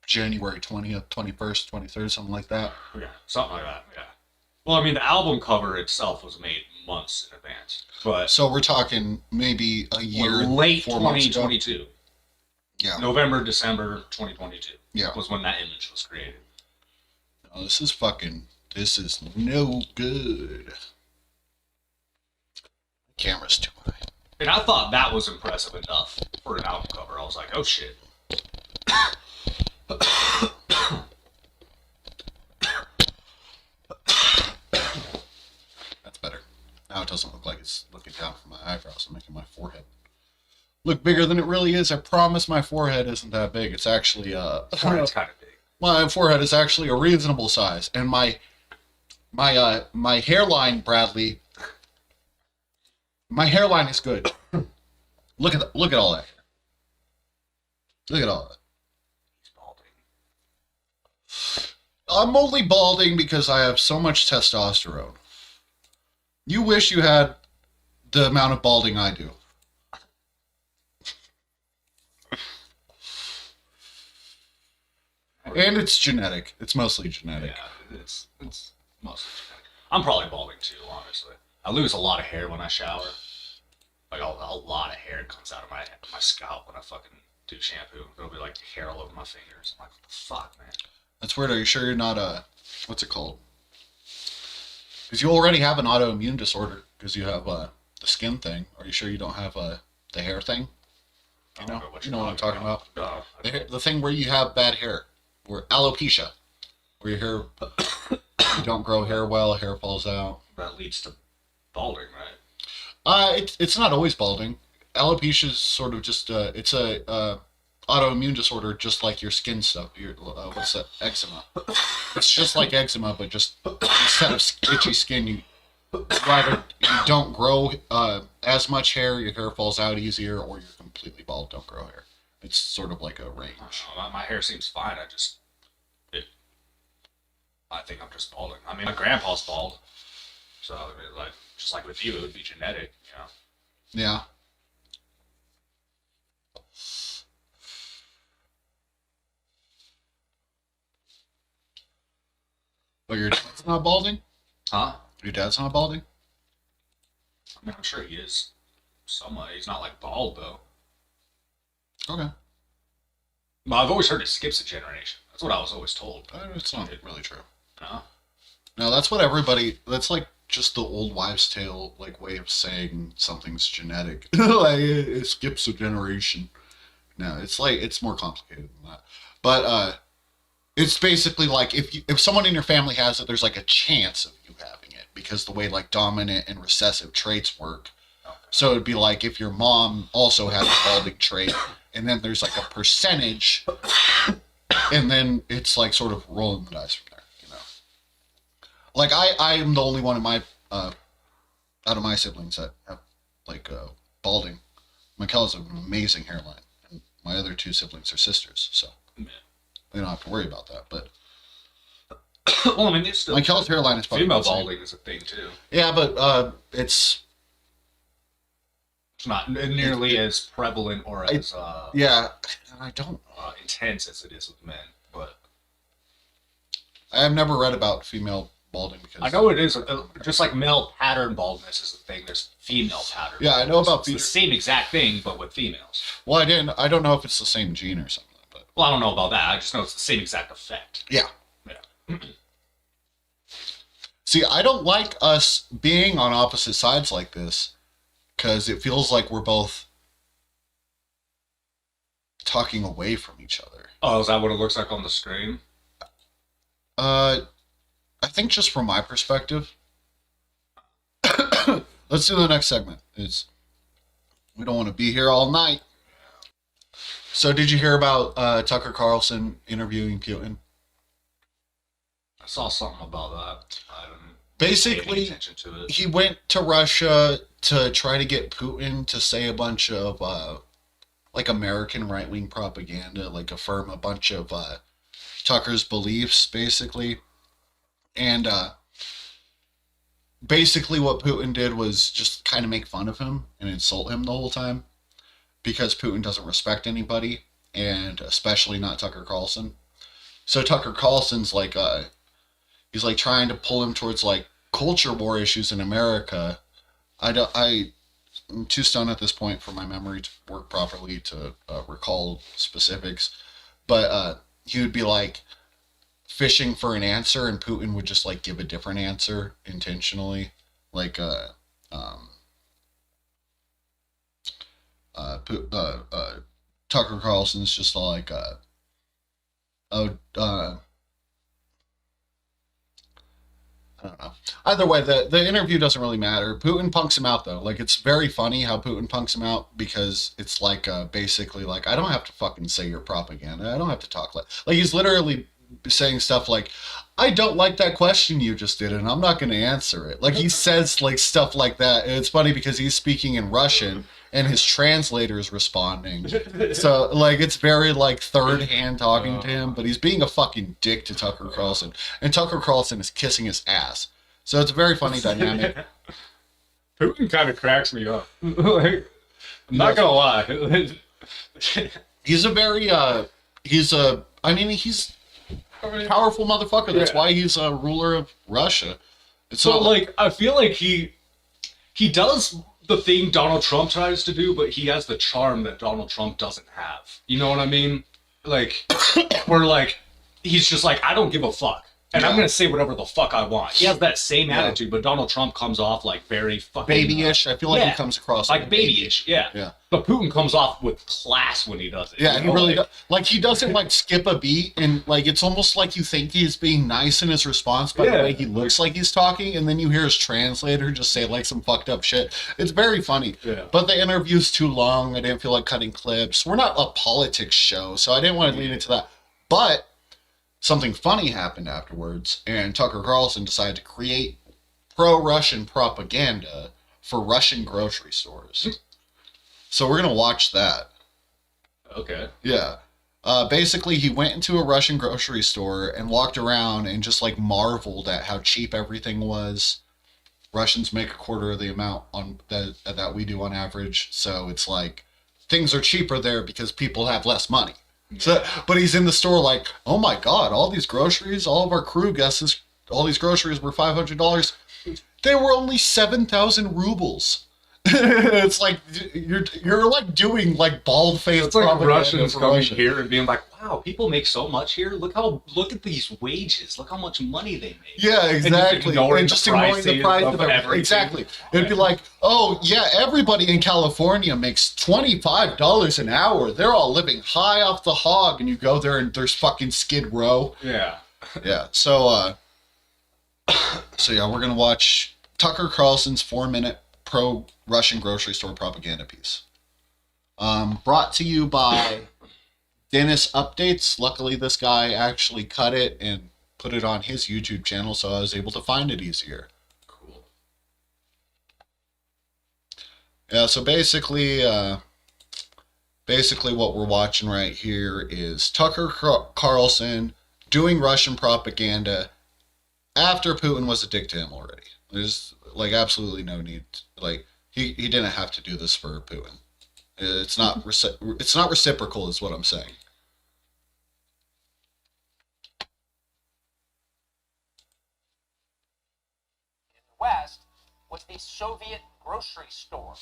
January 20th, 21st, 23rd, something like that. Yeah, something like that, yeah. Well, I mean, the album cover itself was made months in advance. But so we're talking maybe a year, late 4 months ago. 2022. Yeah. November, December 2022. Yeah. Was when that image was created. Oh, this is no good. Camera's too high. And I thought that was impressive enough for an album cover. I was like, oh shit. That's better. Now it doesn't look like it's looking down from my eyebrows and making my forehead look bigger than it really is. I promise my forehead isn't that big. It's actually It's kind of big. my forehead is actually a reasonable size, and my hairline, Bradley. My hairline is good. Look at all that. Look at all that. He's balding. I'm only balding because I have so much testosterone. You wish you had the amount of balding I do. And it's genetic. It's mostly genetic. Yeah, it's mostly genetic. I'm probably balding too, honestly. I lose a lot of hair when I shower. Like a lot of hair comes out of my scalp when I fucking do shampoo. It'll be like hair all over my fingers. I'm like, what the fuck, man? That's weird. Are you sure you're not what's it called? Because you already have an autoimmune disorder because you have the skin thing. Are you sure you don't have the hair thing? You know what I'm talking about? No. The thing where you have bad hair, where alopecia, where your hair you don't grow hair well, hair falls out. That leads to balding, right? It's not always balding. Alopecia is sort of just it's a autoimmune disorder, just like your skin stuff. Your what's that? Eczema. It's just like eczema, but just instead of itchy skin, you don't grow as much hair. Your hair falls out easier, or you're completely bald. Don't grow hair. It's sort of like a range. My hair seems fine. I think I'm just balding. I mean, my grandpa's bald, so I mean, like just like with you, it would be genetic, you know. Yeah. But your dad's not balding? Huh? Your dad's not balding? I mean, I'm sure he is. Somewhat. He's not like bald though. Okay. Well, I've always heard it skips a generation. That's what I was always told. It's not really true. No. No, that's what everybody. That's like just the old wives' tale, like way of saying something's genetic. Like it skips a generation. No, it's like it's more complicated than that. But it's basically like if someone in your family has it, there's like a chance of you having it because the way like dominant and recessive traits work. Okay. So it'd be like if your mom also has a balding trait, and then there's like a percentage, and then it's like sort of rolling the dice from there. Like I am the only one in my out of my siblings that have like balding. Mikel has an amazing hairline, and my other two siblings are sisters, so they don't have to worry about that. But well, I mean, it's still Mikel's hairline is probably female balding is a thing too. Yeah, but it's not nearly as prevalent or as yeah. I don't intense as it is with men, but I have never read about female balding because I know it is just like male pattern baldness is a thing. There's female pattern. Yeah, I know about it's the same exact thing, but with females. Well, I don't know if it's the same gene or something, but well, I don't know about that. I just know it's the same exact effect. Yeah. Yeah. See, I don't like us being on opposite sides like this because it feels like we're both talking away from each other. Oh, is that what it looks like on the screen? I think just from my perspective. Let's do the next segment. We don't want to be here all night. So did you hear about Tucker Carlson interviewing Putin? I saw something about that. I didn't Basically, pay any attention to it. He went to Russia to try to get Putin to say a bunch of like American right-wing propaganda, like affirm a bunch of Tucker's beliefs, basically. And basically what Putin did was just kind of make fun of him and insult him the whole time because Putin doesn't respect anybody, and especially not Tucker Carlson. So Tucker Carlson's like, he's like trying to pull him towards like culture war issues in America. I'm too stoned at this point for my memory to work properly to recall specifics. But he would be like fishing for an answer, and Putin would just like give a different answer intentionally, like Tucker Carlson's just like I don't know. Either way, the interview doesn't really matter. Putin punks him out, though. Like, it's very funny how Putin punks him out, because it's like, basically, like, I don't have to fucking say your propaganda. I don't have to talk like he's literally saying stuff like, I don't like that question you just did, and I'm not going to answer it. Like, he says, like, stuff like that. And it's funny because he's speaking in Russian, and his translator is responding. So, like, it's very, like, third hand talking to him, but he's being a fucking dick to Tucker Carlson. And Tucker Carlson is kissing his ass. So it's a very funny dynamic. Putin kind of cracks me up. Like, I'm not gonna lie. He's a very, he's a powerful motherfucker. That's why he's a ruler of Russia. It's so, like, I feel like he does the thing Donald Trump tries to do, but he has the charm that Donald Trump doesn't have. You know what I mean? Like, where, like, he's just like, I don't give a fuck. And I'm going to say whatever the fuck I want. He has that same attitude, but Donald Trump comes off like very fucking... babyish. I feel like he comes across like babyish, yeah. But Putin comes off with class when he does it. Yeah, he really does. Like, he doesn't, like, skip a beat, and, like, it's almost like you think he's being nice in his response by the way he looks like he's talking, and then you hear his translator just say, like, some fucked up shit. It's very funny. Yeah. But the interview's too long. I didn't feel like cutting clips. We're not a politics show, so I didn't want to lean into that. But something funny happened afterwards, and Tucker Carlson decided to create pro-Russian propaganda for Russian grocery stores. So we're going to watch that. Okay. Yeah. Basically, he went into a Russian grocery store and walked around and just, like, marveled at how cheap everything was. Russians make a quarter of the amount on that we do on average, so it's like things are cheaper there because people have less money. So, but he's in the store like, oh my God, all these groceries, all of our crew guesses, all these groceries were $500. They were only 7,000 rubles. It's like, you're like doing like bald-faced it's like propaganda Russians for coming Russia. here and being like, wow, people make so much here. Look at these wages. Look how much money they make. Yeah, exactly. And just ignoring the price of everything. Exactly. It'd be like, oh yeah, everybody in California makes $25 an hour. They're all living high off the hog, and you go there and there's fucking Skid Row. Yeah. Yeah. So yeah, we're gonna watch Tucker Carlson's 4-minute pro-Russian grocery store propaganda piece. Brought to you by Dennis Updates. Luckily, this guy actually cut it and put it on his YouTube channel, so I was able to find it easier. Cool. Yeah, so basically what we're watching right here is Tucker Carlson doing Russian propaganda after Putin was a dick to him already. There's like absolutely no need. Like he didn't have to do this for Putin. It's not reciprocal, is what I'm saying. In the West was the Soviet grocery store.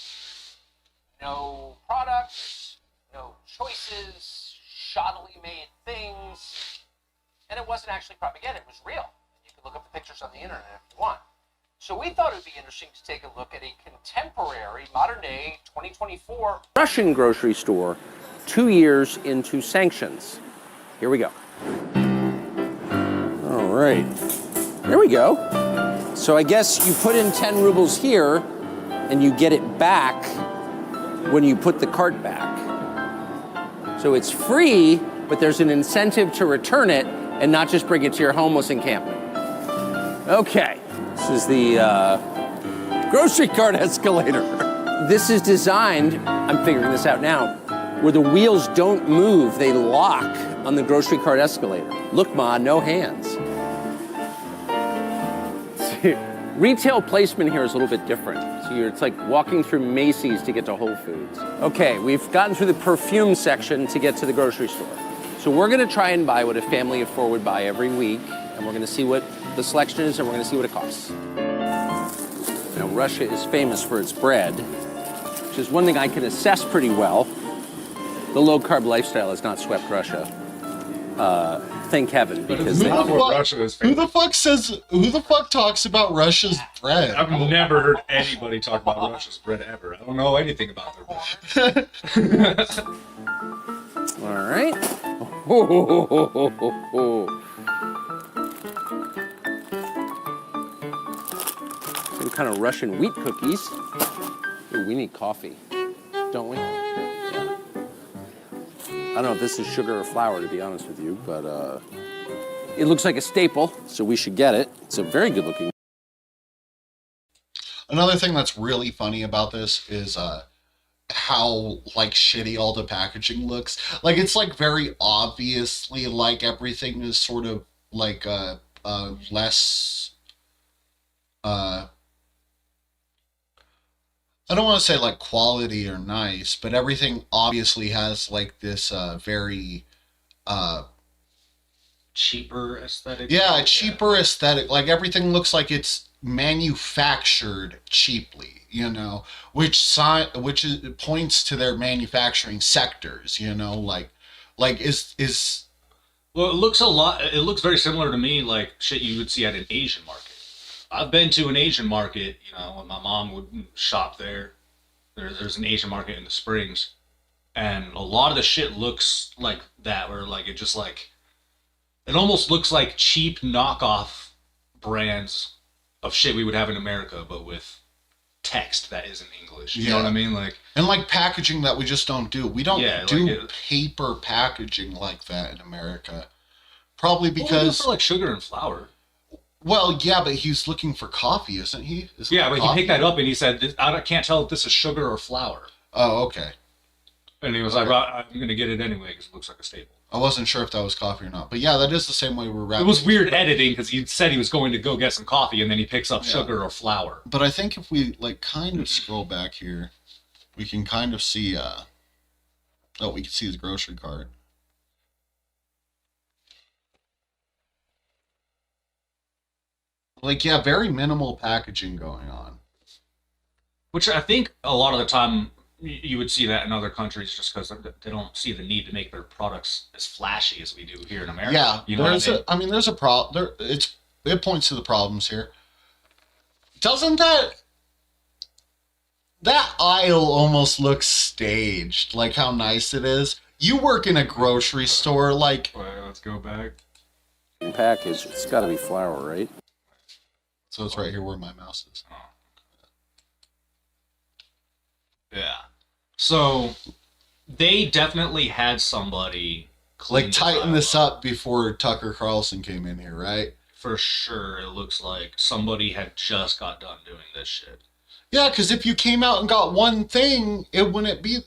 No products, no choices, shoddily made things, and it wasn't actually propaganda. It was real. You can look up the pictures on the internet if you want. So we thought it would be interesting to take a look at a contemporary, modern-day, 2024 Russian grocery store 2 years into sanctions. Here we go. All right. Here we go. So I guess you put in 10 rubles here, and you get it back when you put the cart back. So it's free, but there's an incentive to return it and not just bring it to your homeless encampment. Okay. This is the grocery cart escalator. This is designed, I'm figuring this out now, where the wheels don't move, they lock on the grocery cart escalator. Look, Ma, no hands. See, retail placement here is a little bit different. So it's like walking through Macy's to get to Whole Foods. Okay, we've gotten through the perfume section to get to the grocery store. So we're gonna try and buy what a family of 4 would buy every week, and we're gonna see what the selection is, and we're going to see what it costs. Now, Russia is famous for its bread. there's one thing I can assess pretty well. The low-carb lifestyle has not swept Russia. Thank heaven, because Who the fuck talks about Russia's bread? I've never heard anybody talk about Russia's bread ever. I don't know anything about their bread. All right. Some kind of Russian wheat cookies. Ooh, we need coffee, don't we? Yeah. I don't know if this is sugar or flour, to be honest with you, but it looks like a staple, so we should get it. It's a very good looking. Another thing that's really funny about this is how like shitty all the packaging looks. Like it's like very obviously like everything is sort of like less I don't want to say like quality or nice, but everything obviously has like this very cheaper aesthetic. Yeah, cheaper aesthetic. Like everything looks like it's manufactured cheaply, you know, which points to their manufacturing sectors, you know, like is well, it looks very similar to me like shit you would see at an Asian market. I've been to an Asian market, you know, when my mom would shop there. There's an Asian market in the Springs, and a lot of the shit looks like that, where like it almost looks like cheap knockoff brands of shit we would have in America, but with text that isn't English. You know what I mean? Like, and like packaging that we just don't do. We don't do like paper packaging like that in America. Probably because we do for like sugar and flour. Well, yeah, but he's looking for coffee, isn't he? Yeah, but he picked that up and he said, I can't tell if this is sugar or flour. Oh, okay. And he was like, well, I'm going to get it anyway because it looks like a staple. I wasn't sure if that was coffee or not. But yeah, that is the same way we're wrapping. It was weird editing because he said he was going to go get some coffee and then he picks up sugar or flour. But I think if we like kind of scroll back here, we can kind of see, we can see his grocery cart. Like, yeah, very minimal packaging going on. Which I think a lot of the time you would see that in other countries just because they don't see the need to make their products as flashy as we do here in America. Yeah, you know what I mean? There's a problem. It points to the problems here. Doesn't that aisle almost looks staged? Like how nice it is. You work in a grocery store, like. Well, let's go back. Package. It's got to be flour, right? So it's right here where my mouse is. Oh. Yeah. So they definitely had somebody like tighten this up before Tucker Carlson came in here, right? For sure. It looks like somebody had just got done doing this shit. Yeah, because if you came out and got one thing, it wouldn't be.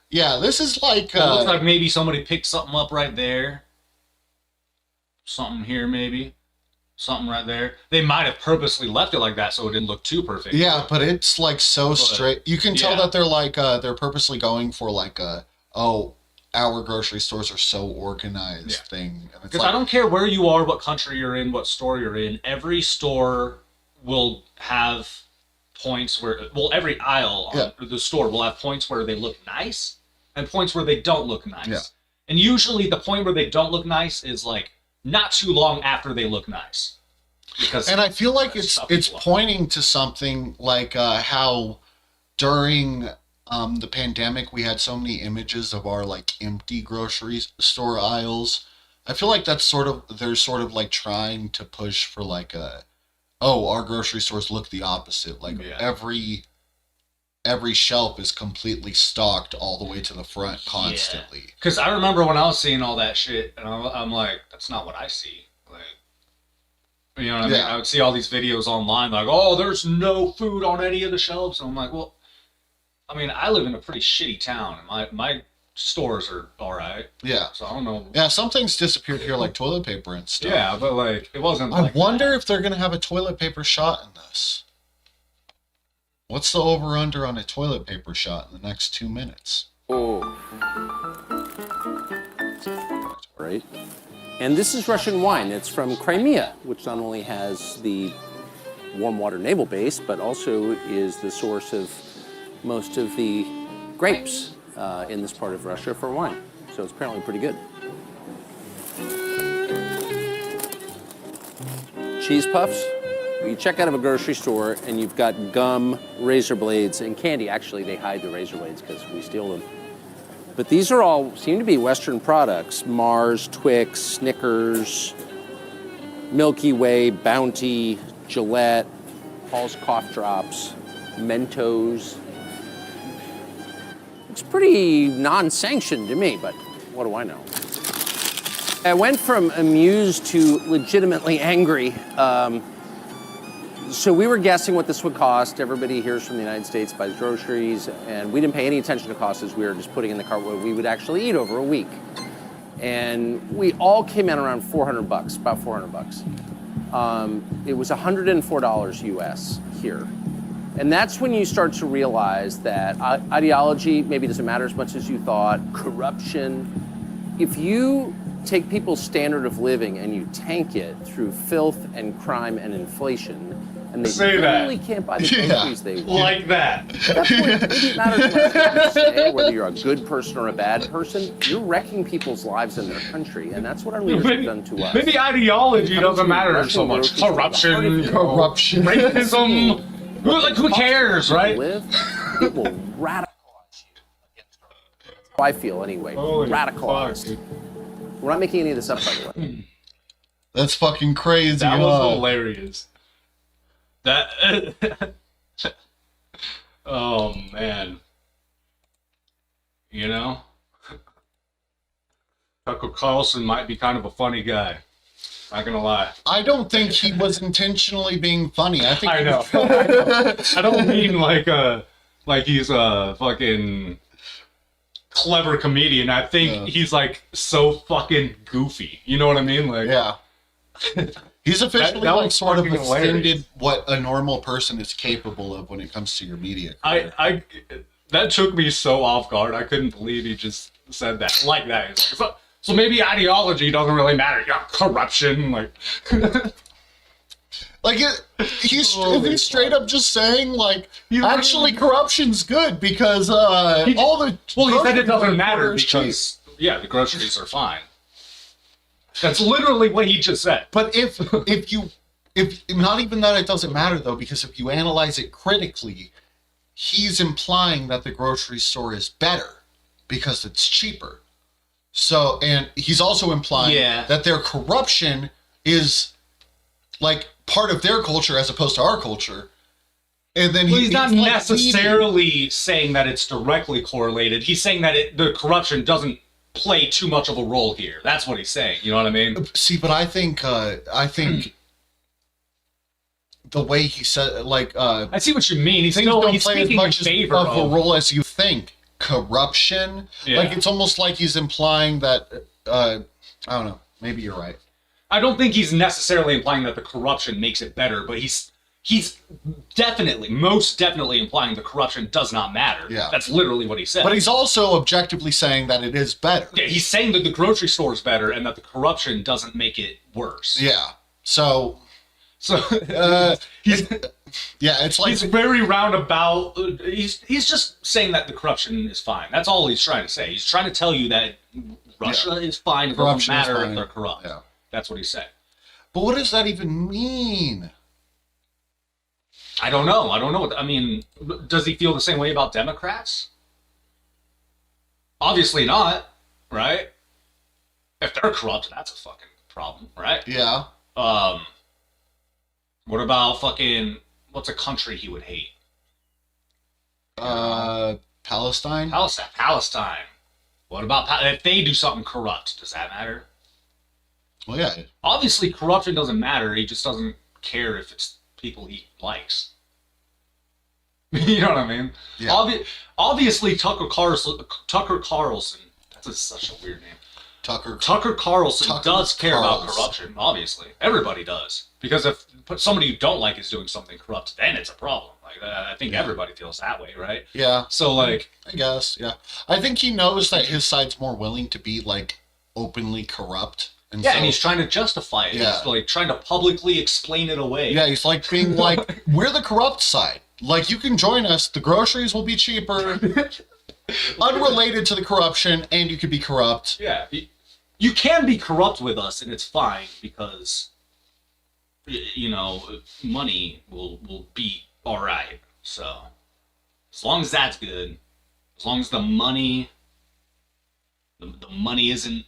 Yeah, this is like. It looks like maybe somebody picked something up right there. Something here, maybe. Something right there. They might have purposely left it like that so it didn't look too perfect. Yeah, but it's like so straight. You can tell that they're like they're purposely going for like our grocery stores are so organized thing. Because I don't care where you are, what country you're in, what store you're in. Every store will have points where every aisle on the store will have points where they look nice and points where they don't look nice. Yeah. And usually the point where they don't look nice is like not too long after they look nice. And I feel like it's pointing to something like how during the pandemic we had so many images of our like empty grocery store aisles. I feel like they're sort of like trying to push for like our grocery stores look the opposite. Like every shelf is completely stocked all the way to the front constantly. Because I remember when I was seeing all that shit, and I'm like, that's not what I see. Like, you know what I mean? I would see all these videos online, like, oh, there's no food on any of the shelves. And I'm like, well, I mean, I live in a pretty shitty town, and my stores are all right. Yeah. So I don't know. Yeah, some things disappeared here, like toilet paper and stuff. Yeah, but like, it wasn't. I wonder if they're gonna have a toilet paper shot in this. What's the over/under on a toilet paper shot in the next 2 minutes? Oh. Right. And this is Russian wine. It's from Crimea, which not only has the warm water naval base, but also is the source of most of the grapes in this part of Russia for wine. So it's apparently pretty good. Cheese puffs. You check out of a grocery store and you've got gum, razor blades, and candy. Actually, they hide the razor blades because we steal them. But these are all seem to be Western products. Mars, Twix, Snickers, Milky Way, Bounty, Gillette, Paul's Cough Drops, Mentos. It's pretty non-sanctioned to me, but what do I know? I went from amused to legitimately angry. So we were guessing what this would cost. Everybody here's from the United States, buys groceries, and we didn't pay any attention to costs as we were just putting in the cart what we would actually eat over a week. And we all came in around $400, about $400. It was $104 US here. And that's when you start to realize that ideology maybe doesn't matter as much as you thought, corruption. If you take people's standard of living and you tank it through filth and crime and inflation, and they really can't buy the groceries they want. Like that. At that point, maybe it matters what you say, whether you're a good person or a bad person. You're wrecking people's lives in their country, and that's what our leaders have done to us. Maybe ideology doesn't matter so much. Corruption, racism. Who cares, right? It will radicalize you. That's how I feel anyway. Radicalized. We're not making any of this up, by the way. That's fucking crazy. That was hilarious. That. Oh man. You know, Tucker Carlson might be kind of a funny guy. Not gonna lie. I don't think he was intentionally being funny. I think I know. I don't mean like he's a fucking clever comedian. I think he's like so fucking goofy. You know what I mean? Like, yeah. He's officially that like was sort of fucking offended hilarious. what a normal person is capable of when it comes to your media career. I that took me so off guard. I couldn't believe he just said that like that. So maybe ideology doesn't really matter. Yeah, corruption, like. Like he's straight up just saying like actually corruption's good because all the he said it doesn't matter is because the groceries are fine. That's literally what he just said. But if not even that, it doesn't matter though, because if you analyze it critically, he's implying that the grocery store is better because it's cheaper. So, and he's also implying that their corruption is like part of their culture as opposed to our culture. And then he's not necessarily saying that it's directly correlated. He's saying that the corruption doesn't play too much of a role here. That's what he's saying. You know what I mean? See, but I think the way he said, like, I see what you mean. He's play as much of a role as you think. Corruption, like it's almost like he's implying that. I don't know. Maybe you're right. I don't think he's necessarily implying that the corruption makes it better, but he's most definitely implying the corruption does not matter. Yeah, that's literally what he said. But he's also objectively saying that it is better. Yeah, he's saying that the grocery store is better and that the corruption doesn't make it worse. Yeah. So it's like he's very roundabout. He's just saying that the corruption is fine. That's all he's trying to say. He's trying to tell you that Russia is fine. It doesn't matter if they're corrupt. Yeah. That's what he's saying. But what does that even mean? I don't know. I mean, does he feel the same way about Democrats? Obviously not, right? If they're corrupt, that's a fucking problem, right? Yeah. What about fucking, what's a country he would hate? Palestine? Palestine. What about, if they do something corrupt, does that matter? Well, yeah. Obviously, corruption doesn't matter. He just doesn't care if it's people he likes. You know what I mean? Yeah. Obviously, Tucker Carlson, that's such a weird name. Tucker Carlson does care about corruption, obviously. Everybody does. Because if somebody you don't like is doing something corrupt, then it's a problem. Like I think everybody feels that way, right? Yeah. So, like... I guess, yeah. I think he knows that his side's more willing to be, like, openly corrupt. And he's trying to justify it. Yeah. He's, like, trying to publicly explain it away. Yeah, he's, like, being like, we're the corrupt side. Like, you can join us. The groceries will be cheaper. unrelated to the corruption, and you could be corrupt. Yeah, you can be corrupt with us, and it's fine because money will be all right. So as long as that's good, as long as the money isn't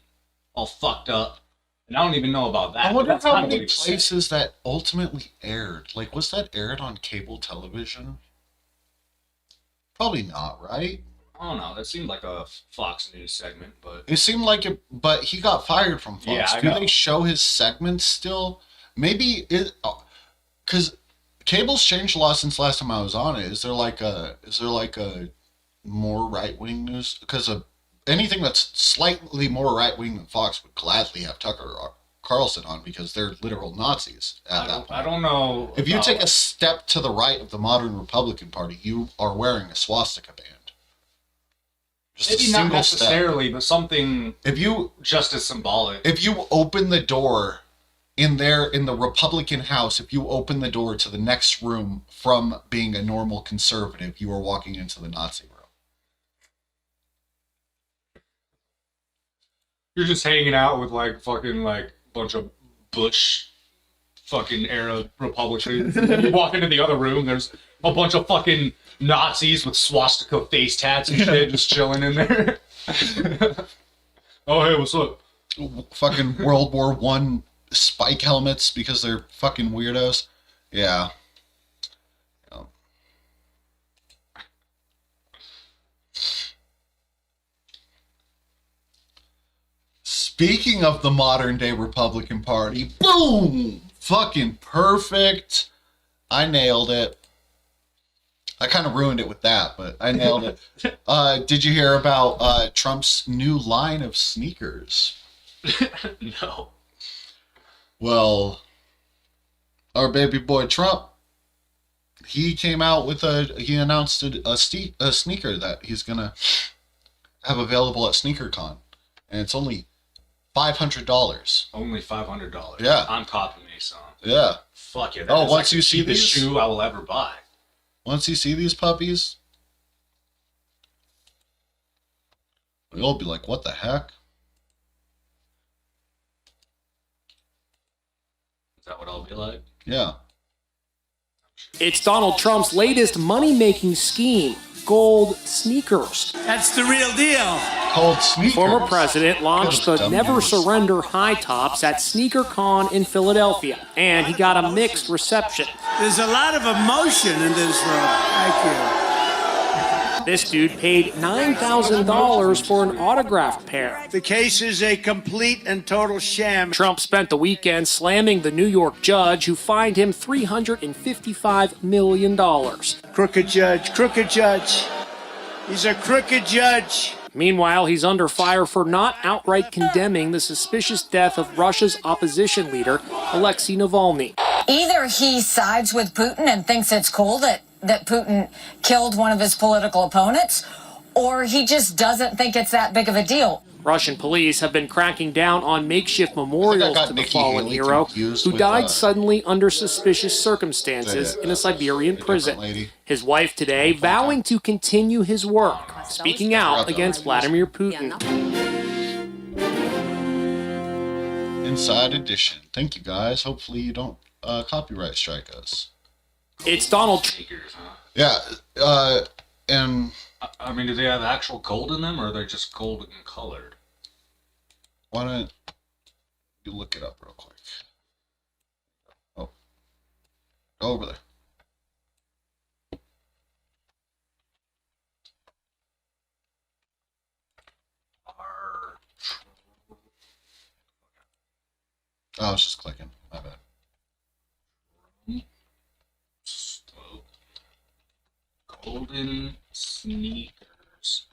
all fucked up. And I don't even know about that. I wonder that's how many places that ultimately aired. Like, was that aired on cable television? Probably not, right? I don't know. That seemed like a Fox News segment, but it seemed like it. But he got fired from Fox. Yeah, I Do know. they show his segments still? Maybe it, because cable's changed a lot since last time I was on it. Is there like a more right wing news? Because anything that's slightly more right wing than Fox would gladly have Tucker Carlson on because they're literal Nazis at that point. I don't know. If you take a step to the right of the modern Republican Party, you are wearing a swastika band. Just maybe a not single necessarily, step. but something just as symbolic. If you open the door in the Republican House, if you open the door to the next room from being a normal conservative, you are walking into the Nazi room. You're just hanging out with fucking bunch of Bush fucking era Republicans. You walk into the other room, there's a bunch of fucking Nazis with swastika face tats and shit just chilling in there. Oh, hey, what's up? Fucking World War I spike helmets because they're fucking weirdos. Yeah. Speaking of the modern day Republican Party, boom! Fucking perfect. I nailed it. I kind of ruined it with that, but I nailed it. Did you hear about Trump's new line of sneakers? No. Well, our baby boy Trump, he came out with he announced a sneaker that he's gonna have available at SneakerCon, and it's only $500. Only $500. Yeah. I'm copying me some. Yeah. Fuck yeah. Oh, once you see the these, shoe I will ever buy. Once you see these puppies, you'll be like, "What the heck?" Is that what I'll be like? Yeah. It's Donald Trump's latest money-making scheme, gold sneakers. That's the real deal. Cold sneakers. Former president launched the Dumb Never news. Surrender high tops at SneakerCon in Philadelphia, and he got a mixed reception. There's a lot of emotion in this room. Thank you. This dude paid $9,000 for an autographed pair. The case is a complete and total sham. Trump spent the weekend slamming the New York judge who fined him $355 million. Crooked judge, crooked judge. He's a crooked judge. Meanwhile, he's under fire for not outright condemning the suspicious death of Russia's opposition leader, Alexei Navalny. Either he sides with Putin and thinks it's cool that Putin killed one of his political opponents, or he just doesn't think it's that big of a deal. Russian police have been cracking down on makeshift memorials to the Nikki fallen Haley hero, confused who with, died suddenly under suspicious circumstances in a Siberian different prison. lady. His wife today vowing to continue his work, speaking out against Vladimir Putin. Inside edition. Thank you guys. Hopefully you don't copyright strike us. It's Donald Trump. Sneakers, huh? Yeah. And I mean, do they have actual gold in them, or are they just golden colored? why don't you look it up real quick? Oh. Go over there. Oh, I was just clicking. My bad. Golden sneakers.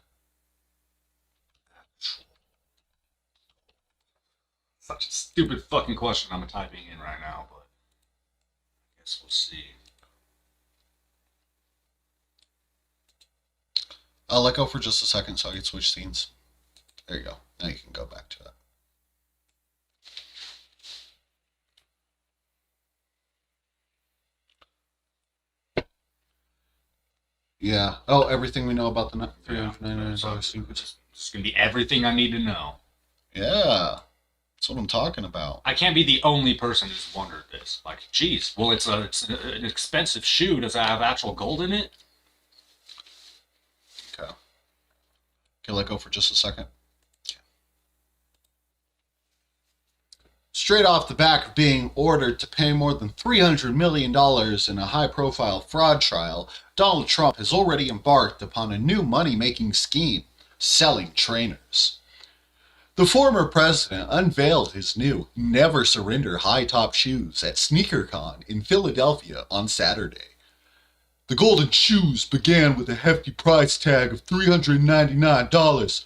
Such a stupid fucking question I'm typing in right now, but I guess we'll see. I'll let go for just a second so I can switch scenes. There you go. Now you can go back to that. Yeah. Oh, everything we know about the $399 sneakers. It's going to be everything I need to know. Yeah. That's what I'm talking about. I can't be the only person who's wondered this. Like, geez, well, it's an expensive shoe. Does it have actual gold in it? Okay. Okay, let go for just a second. Straight off the back of being ordered to pay more than $300 million in a high-profile fraud trial, Donald Trump has already embarked upon a new money-making scheme, selling trainers. The former president unveiled his new Never Surrender high-top shoes at SneakerCon in Philadelphia on Saturday. The golden shoes began with a hefty price tag of $399,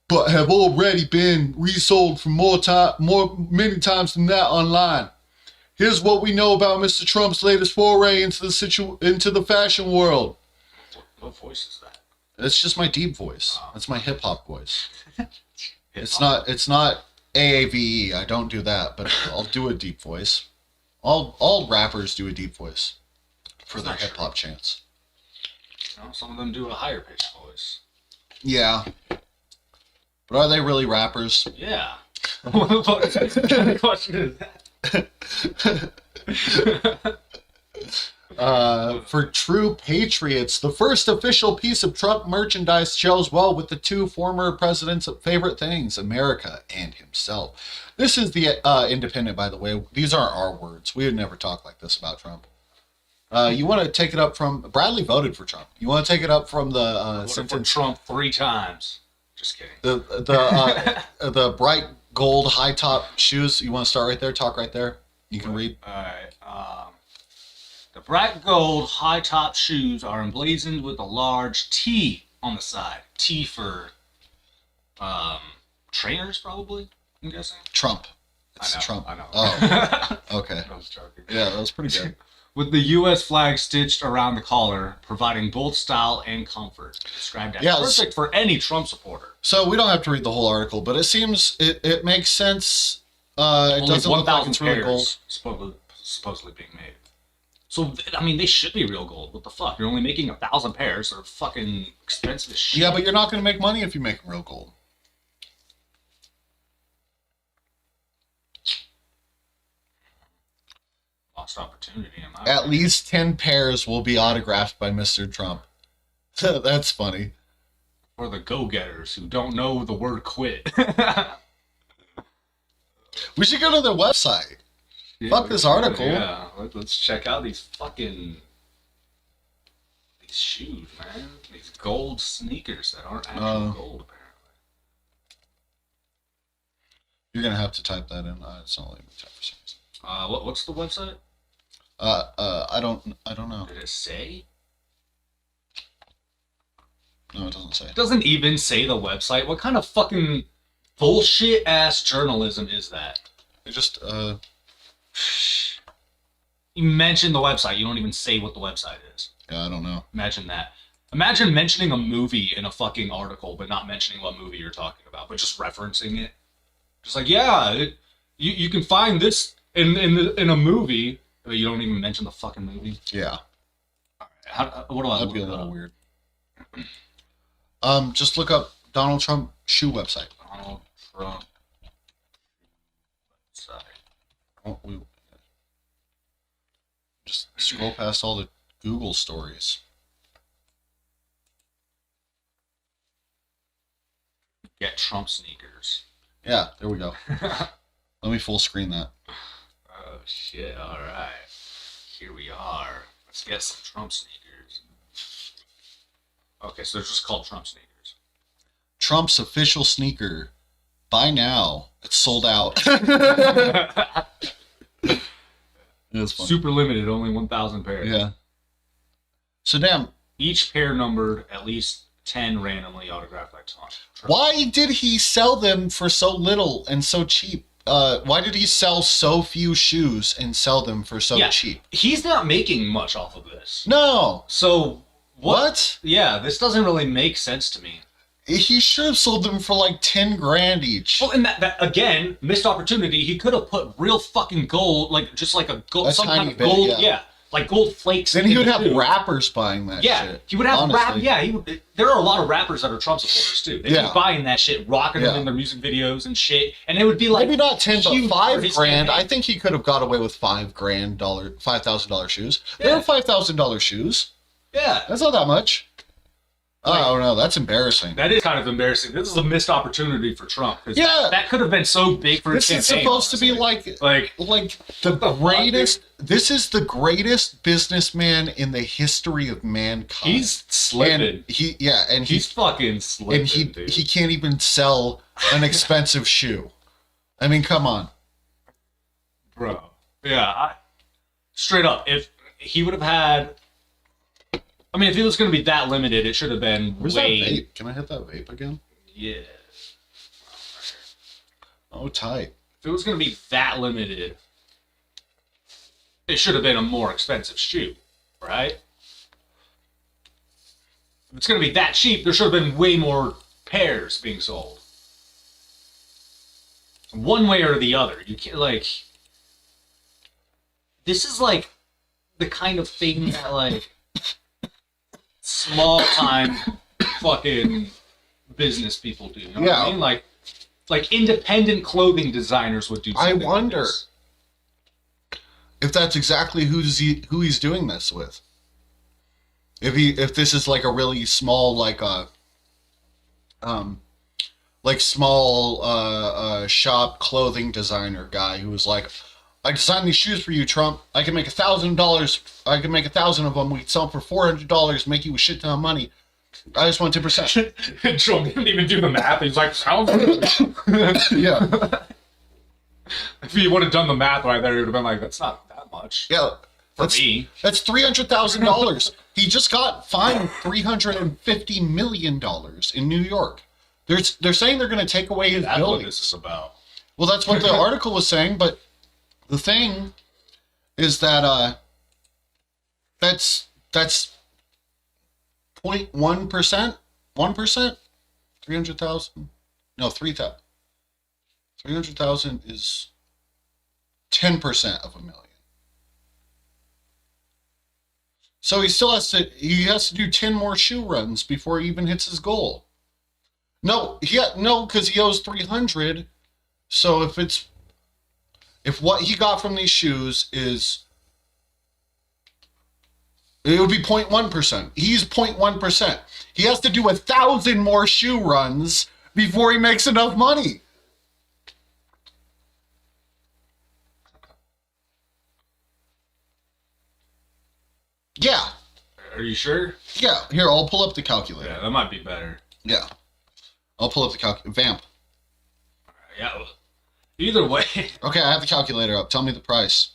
but have already been resold for many times than that online. Here's what we know about Mr. Trump's latest foray into the fashion world. What voice is that? It's just my deep voice. That's my hip hop voice. It's not AAVE. I don't do that, but I'll do a deep voice. All rappers do a deep voice for their hip hop chants. No, some of them do a higher pitched voice. Yeah. But are they really rappers? Yeah. What the fuck kind of question is that? For true patriots, the first official piece of Trump merchandise gels well with the two former president's favorite things, America and himself. This is the Independent, by the way. These aren't our words. We would never talk like this about Trump. You want to take it up from... Bradley voted for Trump. You want to take it up from the sentence... For Trump 3 times. Just kidding. The bright gold high top shoes. You want to start right there? Talk right there. You can read. All right. The bright gold high top shoes are emblazoned with a large T on the side. T for trainers, probably. I'm guessing. Trump. It's Trump. I know. Oh. Okay. I was joking. Yeah, that was pretty good. With the U.S. flag stitched around the collar, providing both style and comfort. Described as perfect for any Trump supporter. So we don't have to read the whole article, but it seems it makes sense. It doesn't look like it's really gold. Supposedly being made. So, I mean, they should be real gold. What the fuck? You're only making 1,000 pairs. They're fucking expensive as shit. Yeah, but you're not going to make money if you make them real gold. Lost opportunity. At least 10 pairs will be autographed by Mr. Trump. That's funny. For the go-getters who don't know the word quit. We should go to their website. Yeah, fuck this article. Yeah, let's check out these shoes, man. These gold sneakers that aren't actual gold, apparently. You're gonna have to type that in. It's not letting me type for some reason. What's the website? I don't know. Did it say? No, it doesn't say. It doesn't even say the website. What kind of fucking bullshit ass journalism is that? It just You mention the website. You don't even say what the website is. Yeah, I don't know. Imagine that. Imagine mentioning a movie in a fucking article, but not mentioning what movie you're talking about, but just referencing it. Just like, yeah, you can find this in a movie, but you don't even mention the fucking movie. Yeah. What do I That'd be a little weird. Just look up Donald Trump shoe website. Donald Trump website. Just scroll past all the Google stories. Get Trump sneakers. Yeah, there we go. Let me full screen that. Oh shit! All right, here we are. Let's get some Trump sneakers. Okay, so they're just called Trump sneakers. Trump's official sneaker. Buy now. It's sold out. It's super limited, only 1,000 pairs. Yeah. So damn. Each pair numbered at least 10 randomly autographed by Trump. Why did he sell them for so little and so cheap? Why did he sell so few shoes and sell them for so cheap? He's not making much off of this. No. So what? Yeah, this doesn't really make sense to me. He should have sold them for like 10 grand each. Well, and that again, missed opportunity. He could have put real fucking gold, like just like a gold, some kind of gold, like gold flakes. Then he would have rappers buying that shit. He would have honestly. He would. There are a lot of rappers that are Trump supporters too. They'd be buying that shit, rocking them in their music videos and shit, and it would be like maybe not 10, but $5,000. Campaign. I think he could have got away with $5,000 shoes. They're $5,000 shoes. Yeah, that's not that much. Oh no, that's embarrassing. That is kind of embarrassing. This is a missed opportunity for Trump. Yeah, that could have been so big for his campaign. This is supposed to be like the greatest. This is the greatest businessman in the history of mankind. He's slipping. And he's fucking slipping. And dude. he can't even sell an expensive shoe. I mean, come on, bro. Yeah, straight up. If he would have had. I mean, if it was going to be that limited, it should have been Where's that vape? Can I hit that vape again? Yeah. Oh, tight. If it was going to be that limited, it should have been a more expensive shoe, right? If it's going to be that cheap, there should have been way more pairs being sold. One way or the other. You can't, like... This is, like, the kind of thing that, like... small time fucking business people do. You know what I mean? Like independent clothing designers would do something. I wonder like if that's exactly who he's doing this with. If this is like a really small shop clothing designer guy who was like, I designed these shoes for you, Trump. I can make $1,000. I can make 1,000 of them. We can sell them for $400. Make you a shit ton of money. I just want 10%. Trump didn't even do the math. He's like, sounds good. Yeah. If he would have done the math right there, he would have been like, that's not that much. Yeah. For me. That's $300,000. He just got fined $350 million in New York. They're saying they're going to take away his building. That's what this is about. Well, that's what the article was saying, but the thing is that that's 0.1%, 1%, 300,000. No, 3,000. 300,000 is 10% of a million. So he has to do 10 more shoe runs before he even hits his goal. No, because he owes 300. So if what he got from these shoes is, it would be 0.1%. He's 0.1%. He has to do 1,000 more shoe runs before he makes enough money. Yeah. Are you sure? Yeah. Here, I'll pull up the calculator. Yeah, that might be better. Yeah. I'll pull up the Vamp. Yeah. Either way. Okay, I have the calculator up. Tell me the price.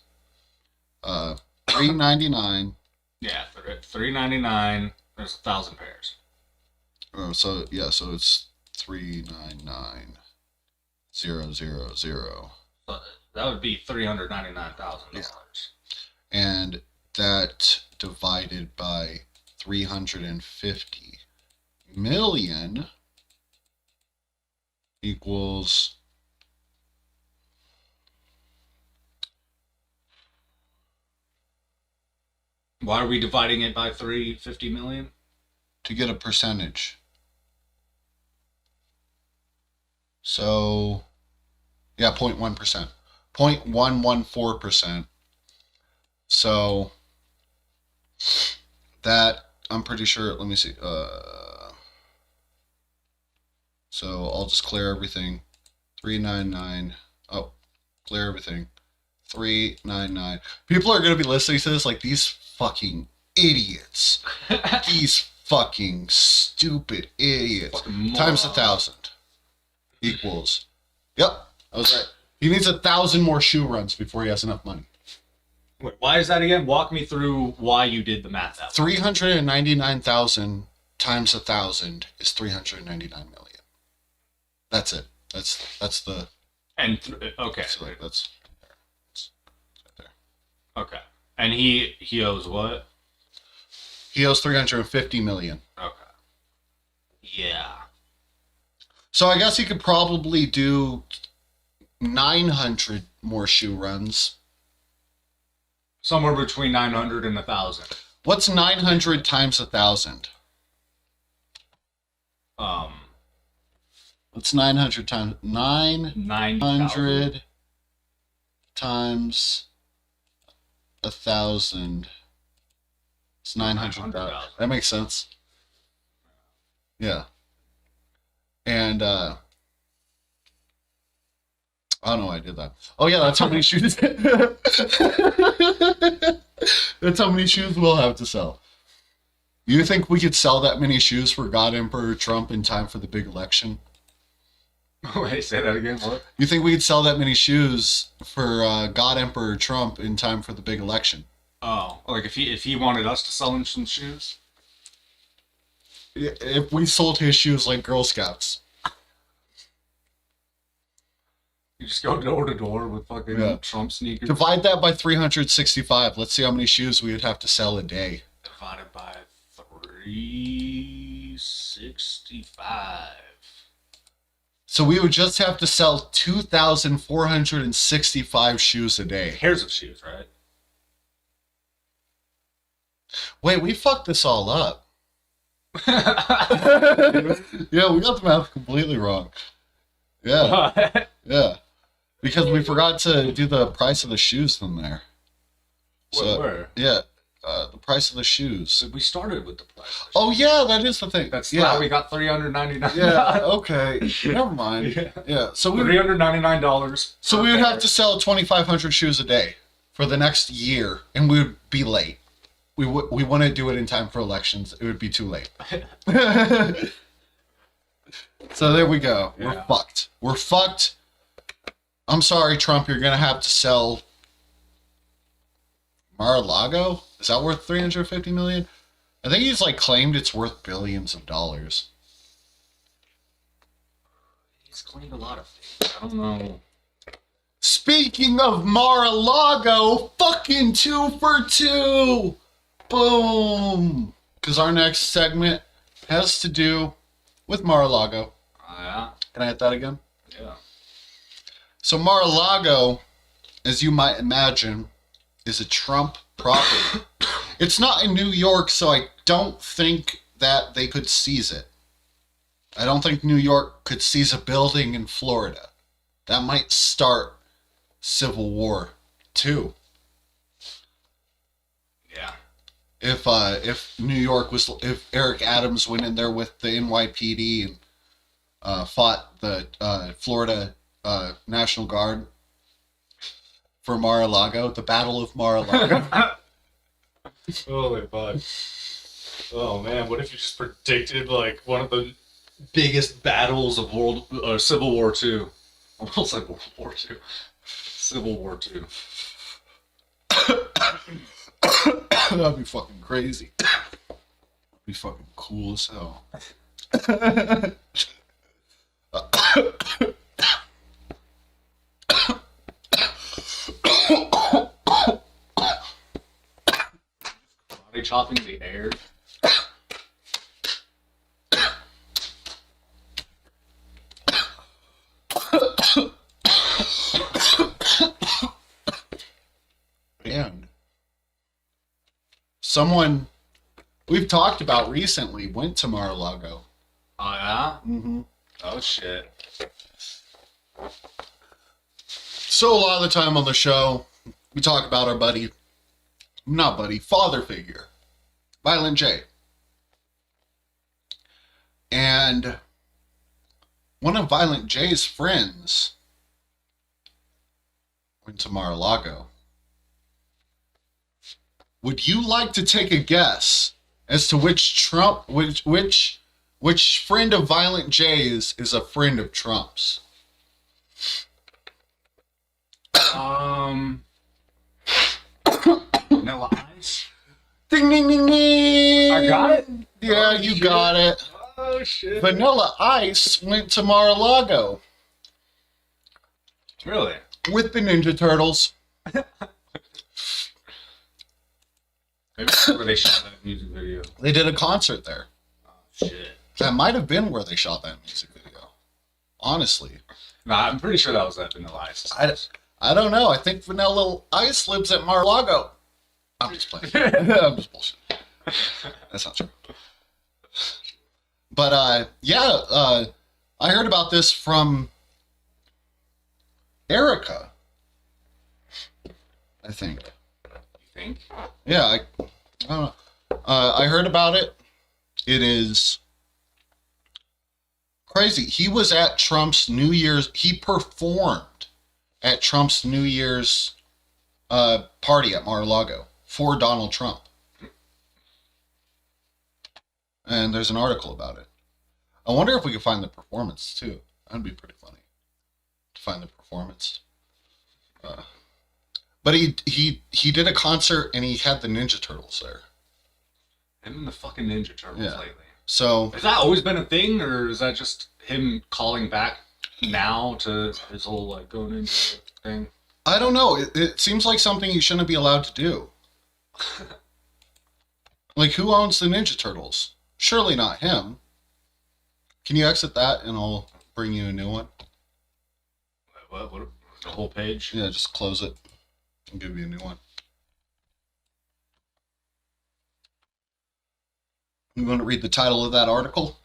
$3.99. Yeah, $3.99. There's 1,000 pairs. So it's 399,000. That would be $399,000. Yeah. And that divided by 350 million equals Why are we dividing it by 350 million? To get a percentage. So, yeah, 0.1%. 0.114%. So, that, I'm pretty sure, let me see. So, I'll just clear everything. 399. Oh, clear everything. 399. People are going to be listening to this like, these fucking idiots. These fucking stupid idiots. Times 1,000 equals. Yep, I was right. He needs 1,000 more shoe runs before he has enough money. Wait, why is that again? Walk me through why you did the math that way. 399,000 times 1,000 is 399 million. That's it. That's the. And okay. So that's right there. Okay. And he owes what? He owes 350 million. Okay. Yeah. So I guess he could probably do 900 more shoe runs. Somewhere between 900 and 1,000. What's 900 times 1,000? What's 900 times 900 times 1,000? It's 900,000. That makes sense. Yeah. And I don't know why I did that. Oh yeah, that's how many shoes. That's how many shoes we'll have to sell. You think we could sell that many shoes for God Emperor Trump in time for the big election? Wait, say that again. What? You think we could sell that many shoes for God Emperor Trump in time for the big election? Oh, like if he wanted us to sell him some shoes? If we sold his shoes like Girl Scouts. You just go door to door with fucking Trump sneakers. Divide that by 365. Let's see how many shoes we would have to sell a day. Divided by 365. So we would just have to sell 2,465 shoes a day. Pairs of shoes, right? Wait, we fucked this all up. Yeah, we got the math completely wrong. Yeah. Yeah. Because we forgot to do the price of the shoes in there. So, where? Yeah. The price of the shoes. So we started with the price. Oh yeah, that is the thing. That's how we got $399. Yeah, okay. Never mind. Yeah. So we $399. So we would have to sell 2,500 shoes a day for the next year, and we would be late. We wouldn't do it in time for elections. It would be too late. So there we go. Yeah. We're fucked. We're fucked. I'm sorry, Trump. You're gonna have to sell Mar-a-Lago. Is that worth $350 million? I think he's like claimed it's worth billions of dollars. He's claimed a lot of things. I don't know. Speaking of Mar-a-Lago, fucking 2 for 2. Boom. Because our next segment has to do with Mar-a-Lago. Yeah. Can I hit that again? Yeah. So Mar-a-Lago, as you might imagine, is a Trump property. It's not in New York, so I don't think that they could seize it. I don't think New York could seize a building in Florida. That might start Civil War 2. Yeah. If New York was, if Eric Adams went in there with the NYPD and fought the Florida National Guard for Mar-a-Lago, the Battle of Mar-a-Lago. Holy fuck. Oh man, what if you just predicted like one of the biggest battles of Civil War II? Almost like World War II. Civil War II. That'd be fucking crazy. Be fucking cool as hell. Body chopping the air. And someone we've talked about recently went to Mar-a-Lago. Oh yeah? Mm-hmm. Oh shit. So a lot of the time on the show, we talk about our father figure, Violent J. And one of Violent J's friends went to Mar-a-Lago. Would you like to take a guess as to which friend of Violent J's is a friend of Trump's? Vanilla Ice. Ding ding ding ding! I got it? Yeah, Oh, you shit. got it. Oh shit. Vanilla Ice went to Mar-a-Lago Really? with the Ninja Turtles. Maybe that's where they shot that music video. They did a concert there. Oh shit. That might have been where they shot that music video. Honestly. Nah, I'm pretty sure that was that Vanilla Ice. I don't know. I think Vanilla Ice lives at Mar-a-Lago. I'm just playing. I'm just bullshit. That's not true. But I heard about this from Erica. I think. You think? Yeah, I don't know. I heard about it. It is crazy. He was at Trump's New Year's. He performed at Trump's New Year's party at Mar-a-Lago for Donald Trump. And there's an article about it. I wonder if we could find the performance too. That'd be pretty funny to find the performance. But he did a concert and he had the Ninja Turtles there. Him and the fucking Ninja Turtles lately. So has that always been a thing, or is that just him calling back now to his whole like going into thing? I don't know. It seems like something you shouldn't be allowed to do. Like, who owns the Ninja Turtles? Surely not him. Can you exit that and I'll bring you a new one? What the whole page? Yeah, just close it. I'll give you a new one. You want to read the title of that article?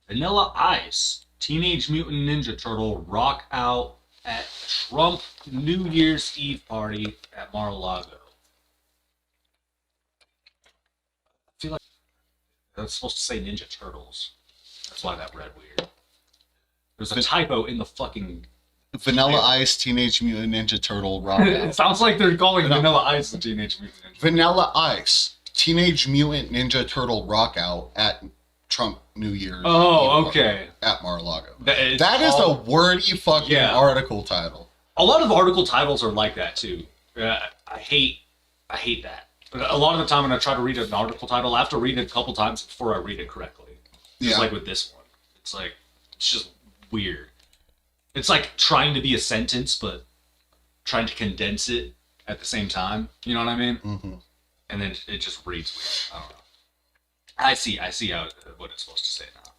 Vanilla Ice, Teenage Mutant Ninja Turtle rock out at Trump New Year's Eve party at Mar-a-Lago. I feel like that's supposed to say Ninja Turtles. That's why that read weird. There's a typo in the fucking... Vanilla Ice, Teenage Mutant Ninja Turtle rock out. It sounds like they're calling Vanilla Ice the Teenage Mutant Ninja Turtle. Vanilla Ice, Teenage Mutant Ninja Turtle rock out at Trump New Year's. Oh, okay. At Mar-a-Lago. That is a wordy fucking article title. A lot of article titles are like that too. I hate that. A lot of the time when I try to read an article title, I have to read it a couple times before I read it correctly. Just like with this one. It's just weird. It's like trying to be a sentence, but trying to condense it at the same time. You know what I mean? Mm-hmm. And then it just reads weird. I don't know. I see what it's supposed to say now.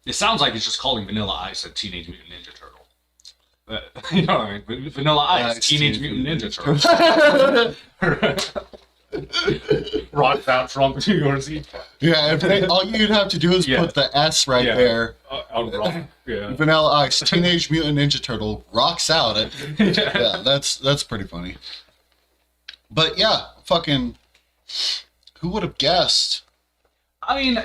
It sounds like it's just calling Vanilla Ice a Teenage Mutant Ninja Turtle. You know what I mean? Vanilla Ice, Teenage Mutant Ninja Turtle. Rock out Trump to yours. Yeah, all you'd have to do is put the S right there. Vanilla Ice, Teenage Mutant Ninja Turtle rocks out it. Yeah, that's pretty funny. But yeah, fucking, who would have guessed? I mean,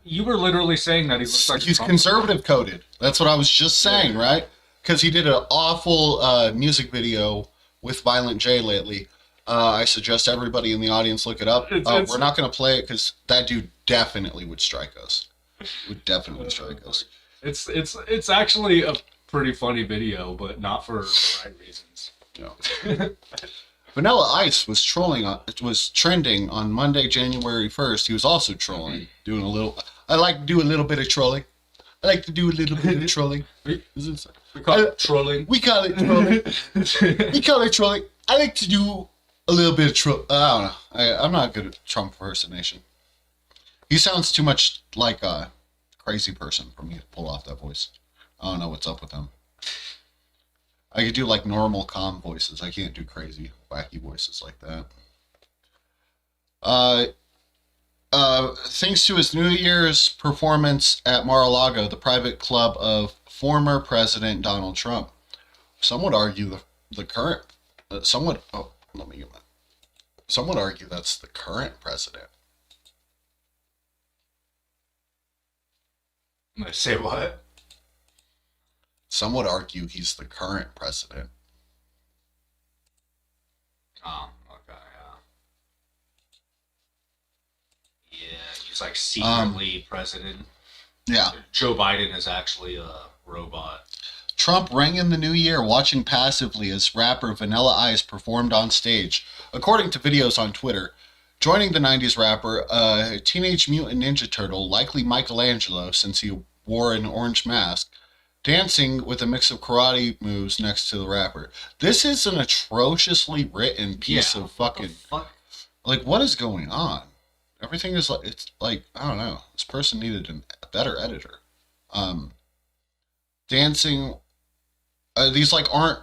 you were literally saying that he looks like he's conservative coded. That's what I was just saying, right? Because he did an awful music video with Violent J lately. I suggest everybody in the audience look it up. We're not going to play it because that dude definitely would strike us. Would definitely strike us. It's actually a pretty funny video, but not for the right reasons. No. Vanilla Ice was trending on Monday, January 1st. He was also trolling, doing a little. I like to do a little bit of trolling. We call it trolling. We call it trolling. We call it trolling. I like to do a little bit of troll. I don't know. I'm not good at Trump impersonation. He sounds too much like a crazy person for me to pull off that voice. I don't know what's up with him. I could do like normal, calm voices. I can't do crazy, wacky voices like that. Thanks to his New Year's performance at Mar-a-Lago, the private club of former President Donald Trump. Some would argue the current. Some would argue that's the current president. Say what? Some would argue he's the current president. Oh, okay, yeah, he's like secretly president. Yeah. Joe Biden is actually a robot. Trump rang in the new year watching passively as rapper Vanilla Ice performed on stage. According to videos on Twitter, joining the 90s rapper, a Teenage Mutant Ninja Turtle, likely Michelangelo since he wore an orange mask, dancing with a mix of karate moves next to the rapper. This is an atrociously written piece of fucking... Like, what is going on? Everything is like... It's like, I don't know. This person needed a better editor. Dancing... these, like, aren't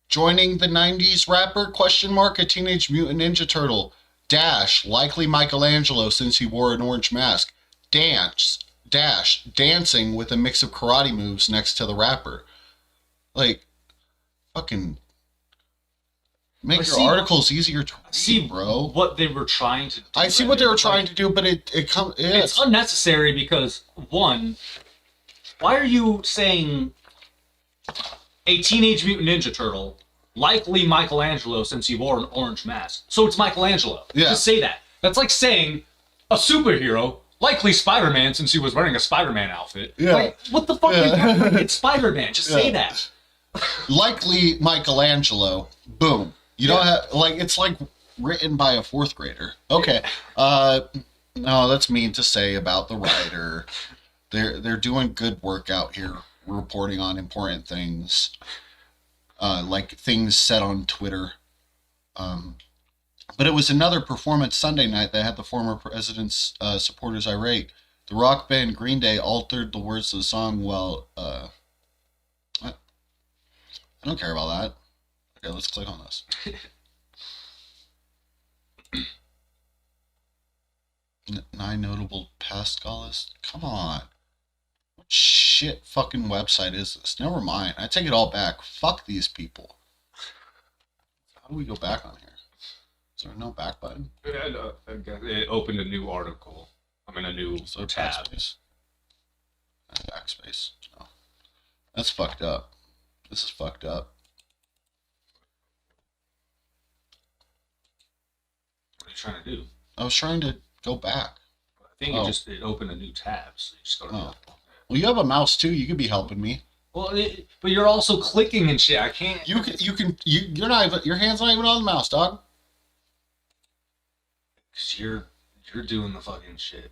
Joining the 90s rapper, question mark, a Teenage Mutant Ninja Turtle. Dash, likely Michelangelo since he wore an orange mask. Dancing with a mix of karate moves next to the rapper. Like, fucking make your articles easier to read, bro. What they were trying to do. I see what they were trying to do, but it's unnecessary because, one, why are you saying a Teenage Mutant Ninja Turtle, likely Michelangelo since he wore an orange mask? So it's Michelangelo. Yeah. Just say that. That's like saying a superhero, likely Spider-Man since he was wearing a Spider-Man outfit. Yeah. Like, what the fuck is that? It's Spider-Man. Just say that. Likely Michelangelo. Boom. You don't have, like, it's like written by a fourth grader. Okay. No, that's mean to say about the writer. They're doing good work out here, reporting on important things, like things said on Twitter. But it was another performance Sunday night that had the former president's supporters irate. The rock band Green Day altered the words of the song while... I don't care about that. Okay, let's click on this. 9 notable past scholars. Come on. What shit fucking website is this? Never mind. I take it all back. Fuck these people. How do we go back on here? Is there no back button? It opened a new article. A new tab. Backspace. Backspace. No. That's fucked up. This is fucked up. What are you trying to do? I was trying to go back. I think it opened a new tab, so you just go to Well, you have a mouse too. You could be helping me. Well, but you're also clicking and shit. I can't. You're not even. Your hand's not even on the mouse, dog. Cause you're doing the fucking shit.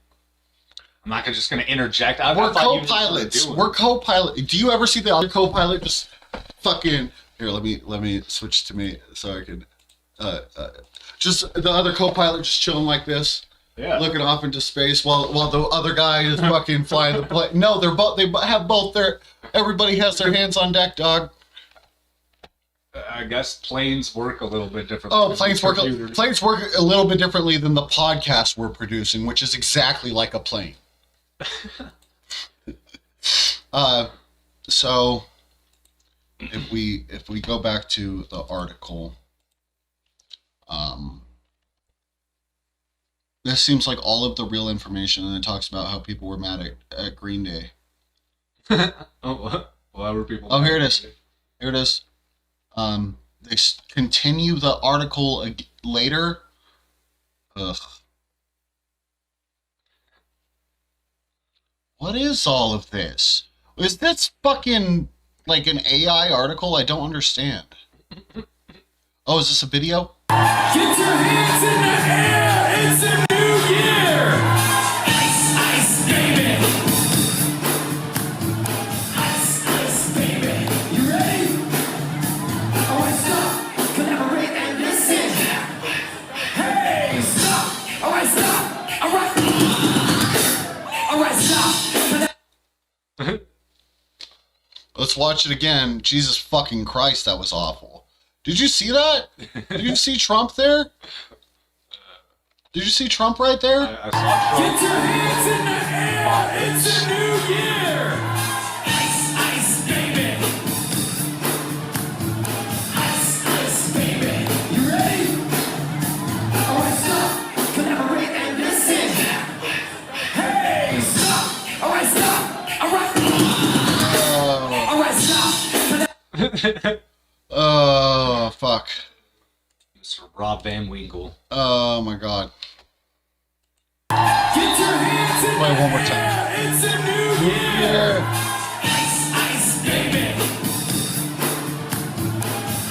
I'm not just gonna interject. We're co-pilots. We're co-pilot. Do you ever see the other co-pilot just fucking? Here, let me switch to me so I can. Just the other co-pilot just chilling like this. Yeah. Looking off into space while the other guy is fucking flying the plane. No, they have both their. Everybody has their hands on deck, dog. I guess planes work a little bit differently. Oh, planes work a little bit differently than the podcast we're producing, which is exactly like a plane. So if we go back to the article, this seems like all of the real information, and it talks about how people were mad at Green Day. Oh, why were people? Oh, here it is. Here it is. They continue the article later. Ugh. What is all of this? Is this fucking like an AI article? I don't understand. Oh, is this a video? Get your hands in the air! It's a new year! Ice, ice, baby! Ice, ice, baby! You ready? Alright, stop! Collaborate and listen! Hey! Stop! Alright, stop! Alright! Alright, stop! Let's watch it again. Jesus fucking Christ, that was awful. Did you see that? Did you see Trump there? Did you see Trump right there? I saw Trump. Get your hands in the air! It's a new year! Ice, ice, baby! Ice, ice, baby! You ready? Alright, stop! Collaborate and listen! Hey! Stop! Alright, stop! Alright! Alright, stop! Oh, fuck. Mr. Rob Van Winkle. Oh, my God. Get your hands in Play the one more time. air! It's a new year! Ice, ice, baby!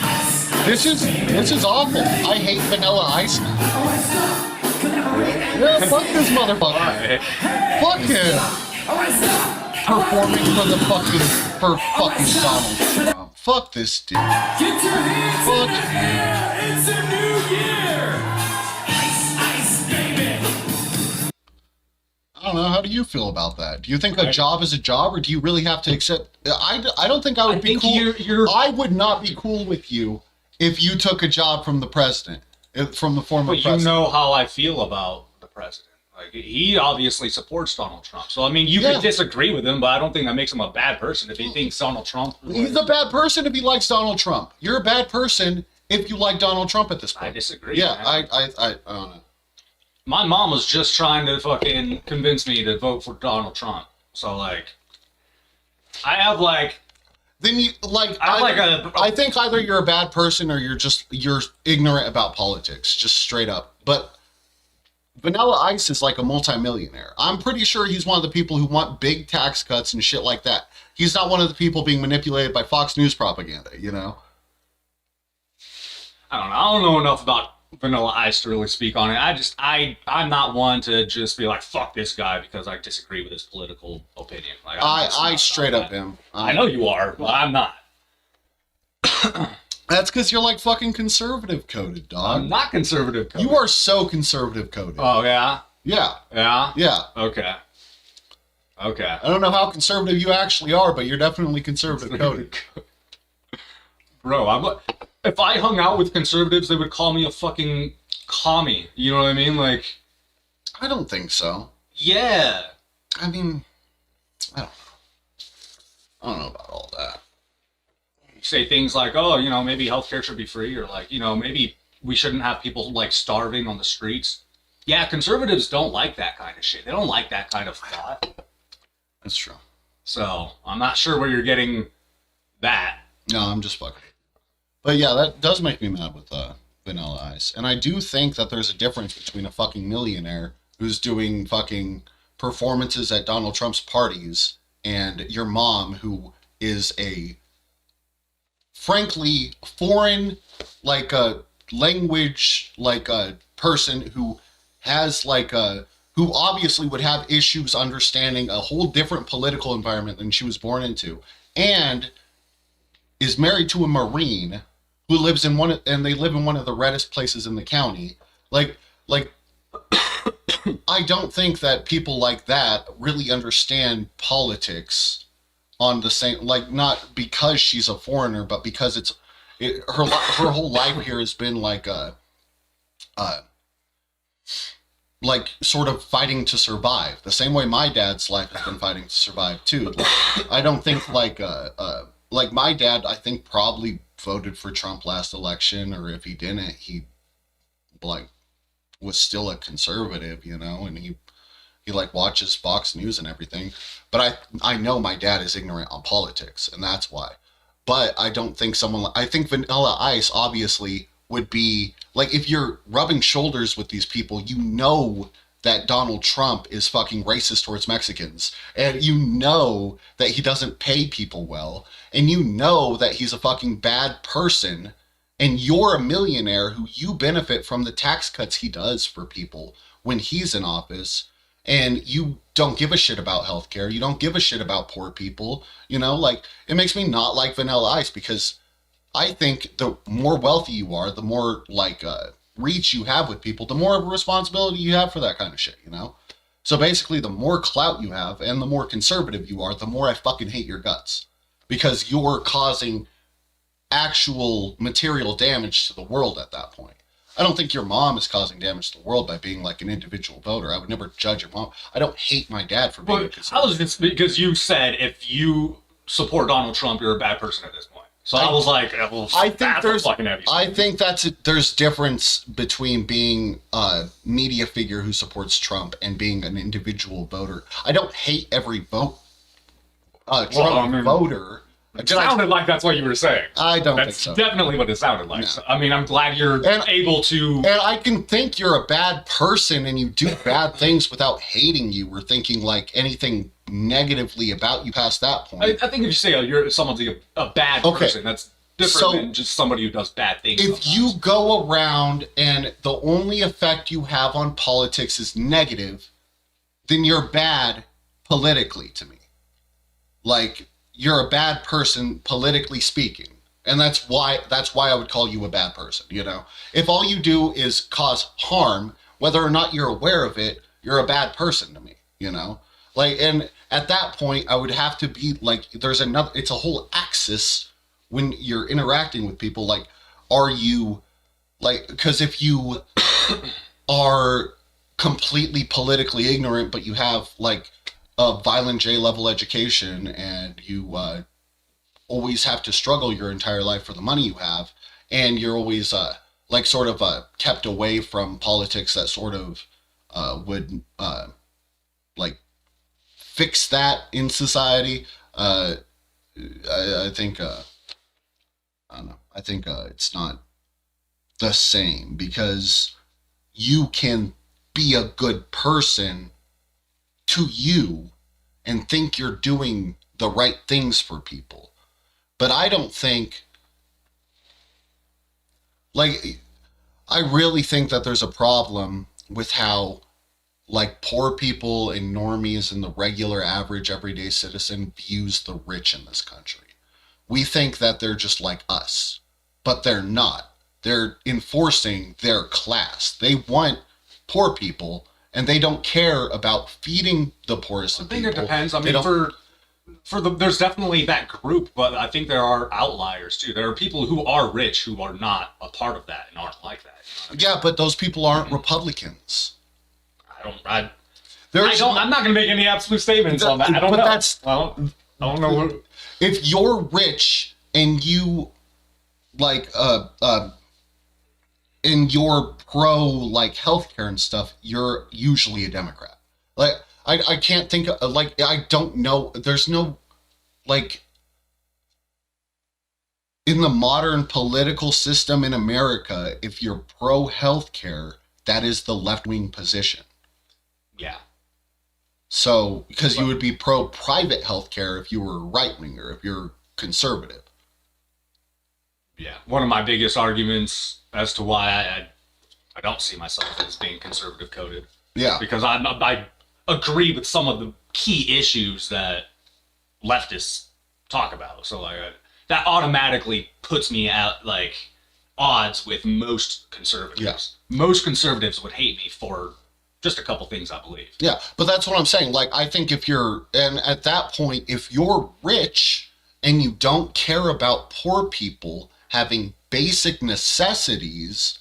Ice, ice, This is awful. I hate Vanilla Ice. alright, stop! Collaborate and Yeah, fuck this motherfucker. Fuck him. alright, stop! Performing for fucking Donald Trump. Fuck this dude. Get your hands Fuck in the him. air! It's a new year! Ice, ice, baby! I don't How do you feel about that? Do you think a job is a job, or do you really have to accept? I don't think I would be cool. I would not be cool with you if you took a job from the president, from the former president. You know how I feel about the president. Like, he obviously supports Donald Trump. So, I mean, you can disagree with him, but I don't think that makes him a bad person if he thinks Donald Trump... He's a bad person if he likes Donald Trump. You're a bad person if you like Donald Trump at this point. I disagree. Yeah, I don't know. My mom was just trying to fucking convince me to vote for Donald Trump. So, like, I have, like... Then you, like... I think either you're a bad person or you're ignorant about politics, just straight up. But... Vanilla Ice is like a multimillionaire. I'm pretty sure he's one of the people who want big tax cuts and shit like that. He's not one of the people being manipulated by Fox News propaganda, you know? I don't know. I don't know enough about Vanilla Ice to really speak on it. I'm not one to just be like, fuck this guy because I disagree with his political opinion. Like, I straight up am. I know you are, but I'm not. That's because you're like fucking conservative coded, dog. I'm not conservative coded. You are so conservative coded. Oh, yeah? Yeah. Yeah? Yeah. Okay. I don't know how conservative you actually are, but you're definitely conservative coded. Bro, if I hung out with conservatives, they would call me a fucking commie. You know what I mean? Like... I don't think so. Yeah. I mean, I don't know. I don't know about all that. Say things like, oh, you know, maybe healthcare should be free, or like, you know, maybe we shouldn't have people like starving on the streets. Yeah, conservatives don't like that kind of shit. They don't like that kind of thought. That's true. So I'm not sure where you're getting that. No, I'm just fucking. But yeah, that does make me mad with Vanilla Ice. And I do think that there's a difference between a fucking millionaire who's doing fucking performances at Donald Trump's parties and your mom who is a frankly foreign like a language like a person who has like a who obviously would have issues understanding a whole different political environment than she was born into, and is married to a Marine who lives in they live in one of the reddest places in the county. Like I don't think that people like that really understand politics on the same, like, not because she's a foreigner, but because her whole life here has been like like sort of fighting to survive, the same way my dad's life has been fighting to survive too. I don't think like my dad, I think probably voted for Trump last election, or if he didn't, he like was still a conservative, you know, and he like watches Fox News and everything. But I know my dad is ignorant on politics, and that's why. But I don't think I think Vanilla Ice obviously would be, like, if you're rubbing shoulders with these people, you know that Donald Trump is fucking racist towards Mexicans, and you know that he doesn't pay people well, and you know that he's a fucking bad person, and you're a millionaire who you benefit from the tax cuts he does for people when he's in office, and you don't give a shit about healthcare, you don't give a shit about poor people, you know, like, it makes me not like Vanilla Ice, because I think the more wealthy you are, the more, like, reach you have with people, the more of a responsibility you have for that kind of shit, you know? So basically, the more clout you have and the more conservative you are, the more I fucking hate your guts. Because you're causing actual material damage to the world at that point. I don't think your mom is causing damage to the world by being like an individual voter. I would never judge your mom. I don't hate my dad for being a conservative. I was just, because you said if you support Donald Trump, you're a bad person at this point. So I was like, well, I think there's difference between being a media figure who supports Trump and being an individual voter. I don't hate every Trump voter. It sounded like that's what you were saying. I don't think so. That's definitely what it sounded like. No. So, I mean, I'm glad you're able to... And I can think you're a bad person and you do bad things without hating you or thinking like anything negatively about you past that point. I think if you say someone's a bad person, that's different than just somebody who does bad things. If sometimes you go around and the only effect you have on politics is negative, then you're bad politically to me. Like, you're a bad person politically speaking. And that's why I would call you a bad person, you know? If all you do is cause harm, whether or not you're aware of it, you're a bad person to me. you know? Like, and at that point, I would have to be like, it's a whole axis when you're interacting with people. Like, are you, like, because if you are completely politically ignorant, but you have, like, a violent J-level education and you always have to struggle your entire life for the money you have, and you're always, like, sort of kept away from politics that sort of would, like, fix that in society. I think I don't know. I think it's not the same, because you can be a good person to you and think you're doing the right things for people. But I don't think, like, I really think that there's a problem with how, like, poor people and normies and the regular average everyday citizen views the rich in this country. We think that they're just like us, but they're not. They're enforcing their class. They want poor people, and they don't care about feeding the poorest of people. I think it depends. I mean, there's definitely that group, but I think there are outliers too. There are people who are rich who are not a part of that and aren't like that. You know what I mean? Yeah, but those people aren't Republicans. I'm not going to make any absolute statements on that. I don't know. I don't know. If you're rich and you, like, and you're pro, like, healthcare and stuff, you're usually a Democrat. Like, I can't think of, like, I don't know. There's no, like, in the modern political system in America, if you're pro healthcare, that is the left-wing position. Yeah. So, because you would be pro private healthcare if you were right winger, if you're conservative. Yeah. One of my biggest arguments as to why I don't see myself as being conservative coded. Yeah. Because I agree with some of the key issues that leftists talk about. So, like, that automatically puts me at, like, odds with most conservatives. Yeah. Most conservatives would hate me for just a couple things, I believe. Yeah, but that's what I'm saying. Like, I think and at that point, if you're rich and you don't care about poor people having basic necessities,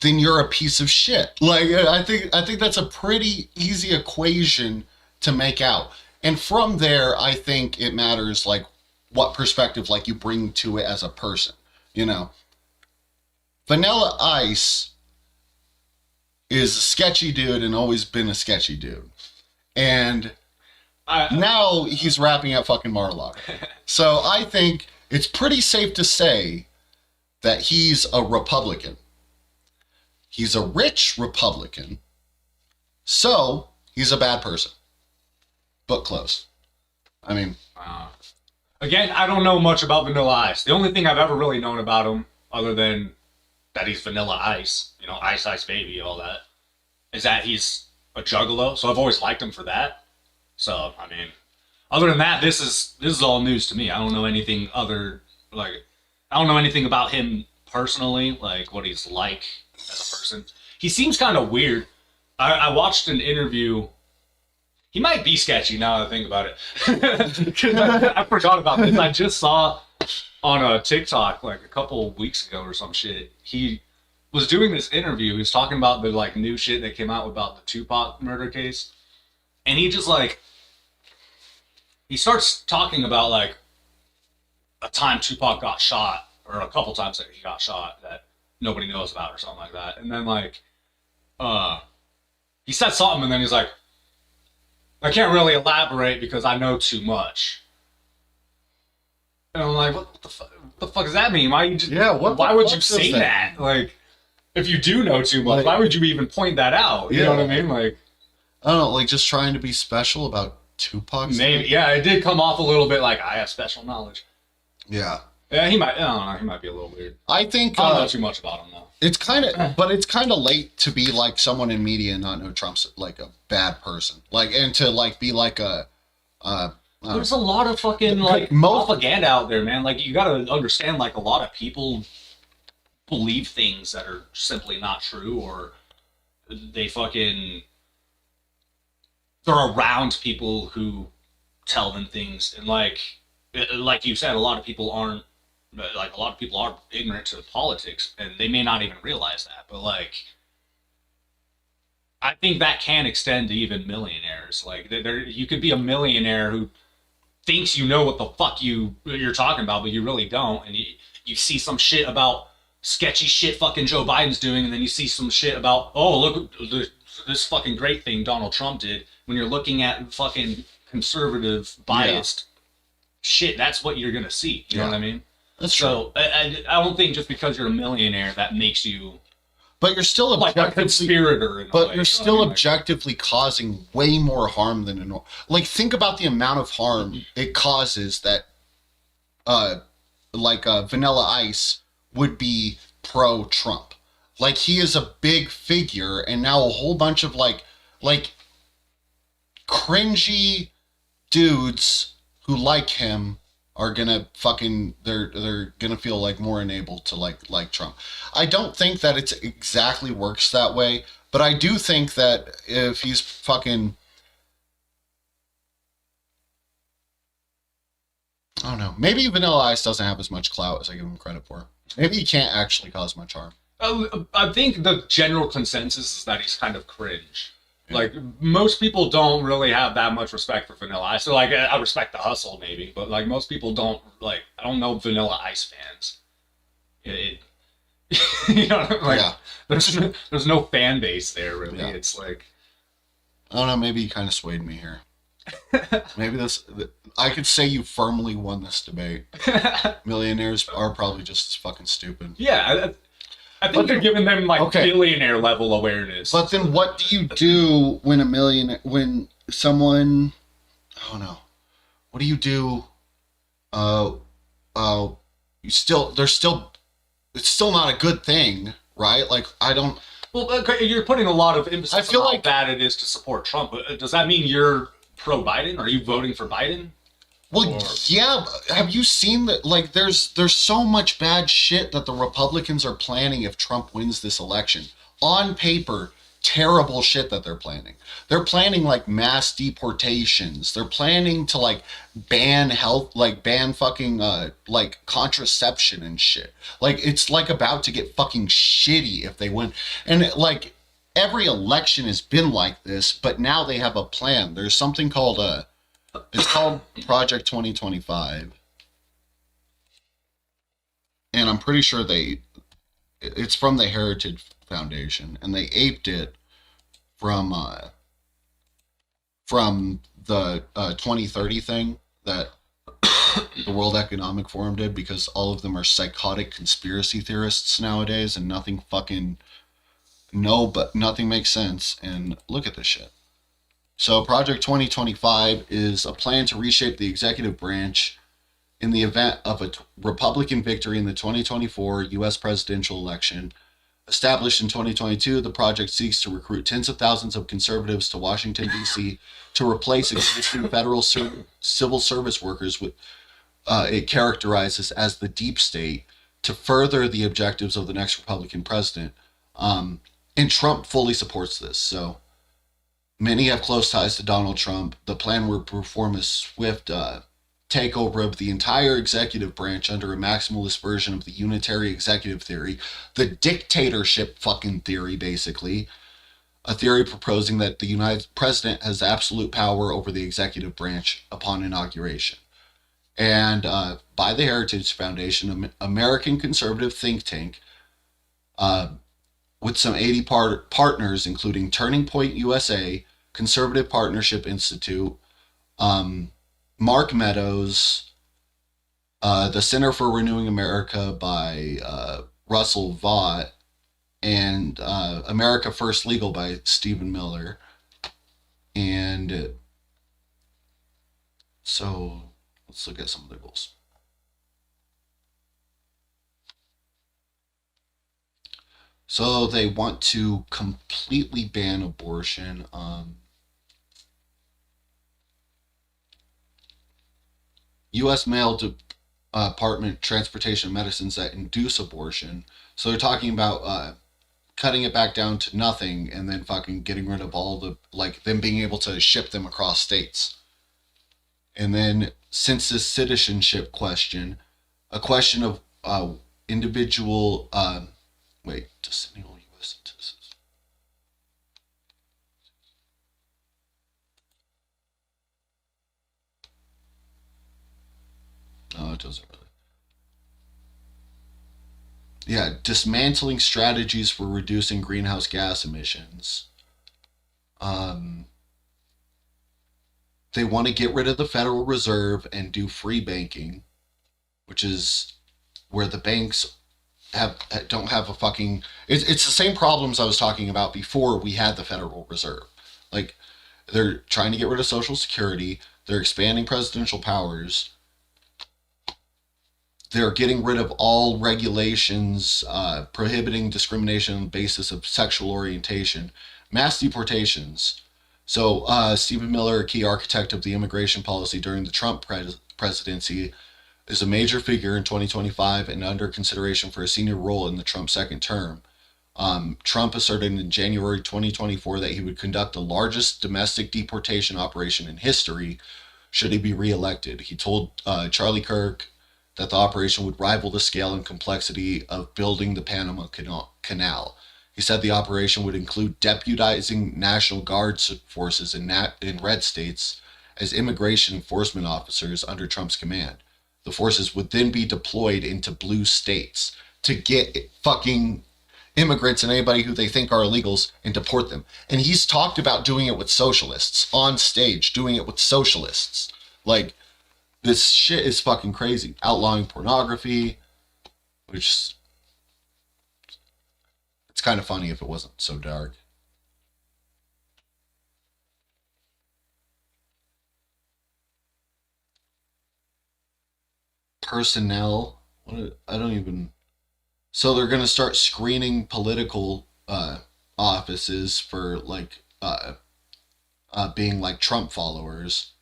then you're a piece of shit. Like, I think that's a pretty easy equation to make out. And from there, I think it matters, like, what perspective, like, you bring to it as a person, you know? Vanilla Ice is a sketchy dude and always been a sketchy dude. And now he's rapping at fucking Mar-a-Lago. So I think it's pretty safe to say that he's a Republican. He's a rich Republican. So he's a bad person. Book closed. I mean... Again, I don't know much about Vanilla Ice. The only thing I've ever really known about him, other than that he's Vanilla Ice, you know, Ice Ice Baby, all that, is that he's a juggalo. So I've always liked him for that. So, I mean, other than that, this is all news to me. I don't know anything I don't know anything about him personally, like what he's like as a person. He seems kind of weird. I watched an interview. He might be sketchy now that I think about it. I forgot about this. I just saw on a TikTok like a couple weeks ago or some shit. He was doing this interview. He was talking about the, like, new shit that came out about the Tupac murder case. And he just, like, he starts talking about, like, a time Tupac got shot, or a couple times that he got shot that nobody knows about or something like that. And then, like, he said something and then he's like, I can't really elaborate because I know too much. And I'm like, what the fuck does that mean? Why you just? Yeah, why would you say that? Like, if you do know too much, like, why would you even point that out? You know what I mean? Like, I don't know, like, just trying to be special about Tupac's. Maybe, yeah, it did come off a little bit like I have special knowledge. Yeah. Yeah, he might. I don't know. He might be a little weird. I think I don't know too much about him though. It's kind of, but it's kind of late to be like someone in media and not know Trump's like a bad person, like, and to like be like a. There's a lot of fucking like propaganda out there, man. Like, you gotta understand, like, a lot of people believe things that are simply not true, or they fucking they're around people who tell them things, and like you said, a lot of people are ignorant to politics, and they may not even realize that. But like, I think that can extend to even millionaires. Like, you could be a millionaire who thinks you know what the fuck you're talking about, but you really don't, and you see some shit about sketchy shit fucking Joe Biden's doing, and then you see some shit about, oh, look, this fucking great thing Donald Trump did. When you're looking at fucking conservative, biased shit, that's what you're gonna see. You know what I mean? That's true. So I don't think just because you're a millionaire that makes you. But you're still like a conspirator. But you're still objectively causing way more harm than normal. Like, think about the amount of harm it causes that, Vanilla Ice would be pro-Trump. Like, he is a big figure, and now a whole bunch of like cringy dudes who like him are gonna they're gonna feel like more enabled to like Trump. I don't think that it's exactly works that way, but I do think that if he's fucking, I don't know, maybe Vanilla Ice doesn't have as much clout as I give him credit for. Maybe he can't actually cause much harm. I think the general consensus is that he's kind of cringe. Yeah. Like, most people don't really have that much respect for Vanilla Ice. So, like, I respect the hustle, maybe, but, like, most people don't, like, I don't know Vanilla Ice fans. You know, like, there's no fan base there, really. Yeah. It's like, I don't know, maybe you kind of swayed me here. Maybe I could say you firmly won this debate. Millionaires are probably just as fucking stupid. Yeah, I think you're giving them like billionaire level awareness. But then what do you do when someone, I don't know, what do you do? It's still not a good thing, right? Like, I don't. Well, you're putting a lot of emphasis on how bad it is to support Trump. Does that mean you're pro-Biden? Are you voting for Biden? Well, yeah. Have you seen that? Like, there's so much bad shit that the Republicans are planning if Trump wins this election. On paper, terrible shit that they're planning. They're planning like mass deportations. They're planning to like ban fucking like contraception and shit. Like, it's like about to get fucking shitty if they win. And like, every election has been like this, but now they have a plan. There's something called it's called Project 2025. And I'm pretty sure it's from the Heritage Foundation, and they aped it from the 2030 thing that the World Economic Forum did, because all of them are psychotic conspiracy theorists nowadays, and nothing makes sense. And look at this shit. So Project 2025 is a plan to reshape the executive branch in the event of a Republican victory in the 2024 U.S. presidential election. Established in 2022, the project seeks to recruit tens of thousands of conservatives to Washington, D.C. to replace existing federal civil service workers with it characterizes as the deep state, to further the objectives of the next Republican president. And Trump fully supports this. So many have close ties to Donald Trump. The plan would perform a swift takeover of the entire executive branch under a maximalist version of the unitary executive theory, the dictatorship fucking theory, basically. A theory proposing that the United President has absolute power over the executive branch upon inauguration. And by the Heritage Foundation, an American conservative think tank, with some 80 partners, including Turning Point USA, Conservative Partnership Institute, Mark Meadows, the Center for Renewing America by Russell Vought, and America First Legal by Stephen Miller. And so let's look at some of their goals. So they want to completely ban abortion. U.S. mail Department transportation medicines that induce abortion. So they're talking about cutting it back down to nothing and then fucking getting rid of all the, like, them being able to ship them across states. And then census citizenship question, a question of individual, decennial U.S. census. No, it doesn't really. Yeah, dismantling strategies for reducing greenhouse gas emissions. They want to get rid of the Federal Reserve and do free banking, which is where the banks don't have a fucking... It's the same problems I was talking about before we had the Federal Reserve. Like, they're trying to get rid of Social Security. They're expanding presidential powers. They're getting rid of all regulations prohibiting discrimination on the basis of sexual orientation. Mass deportations. So Stephen Miller, a key architect of the immigration policy during the Trump presidency, is a major figure in 2025 and under consideration for a senior role in the Trump second term. Trump asserted in January 2024 that he would conduct the largest domestic deportation operation in history should he be reelected. He told Charlie Kirk that the operation would rival the scale and complexity of building the Panama Canal. He said the operation would include deputizing National Guard forces in red states as immigration enforcement officers under Trump's command. The forces would then be deployed into blue states to get fucking immigrants and anybody who they think are illegals and deport them. And he's talked about doing it with socialists on stage, doing it with socialists. Like, this shit is fucking crazy. Outlawing pornography, which... It's kind of funny if it wasn't so dark. Personnel. I don't even... So they're going to start screening political offices for, like, being, like, Trump followers.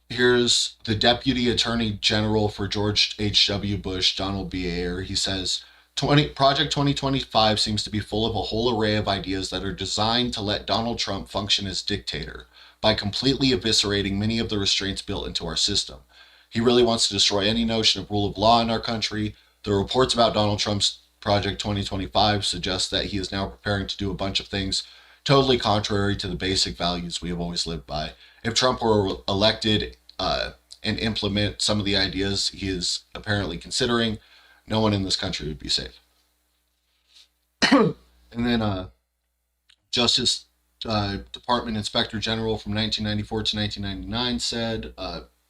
Here's the Deputy Attorney General for George H.W. Bush, Donald B. Ayer. He says, Project 2025 seems to be full of a whole array of ideas that are designed to let Donald Trump function as dictator by completely eviscerating many of the restraints built into our system. He really wants to destroy any notion of rule of law in our country. The reports about Donald Trump's Project 2025 suggest that he is now preparing to do a bunch of things totally contrary to the basic values we have always lived by. If Trump were elected and implement some of the ideas he is apparently considering, no one in this country would be safe. And then Justice Department Inspector General from 1994 to 1999 said,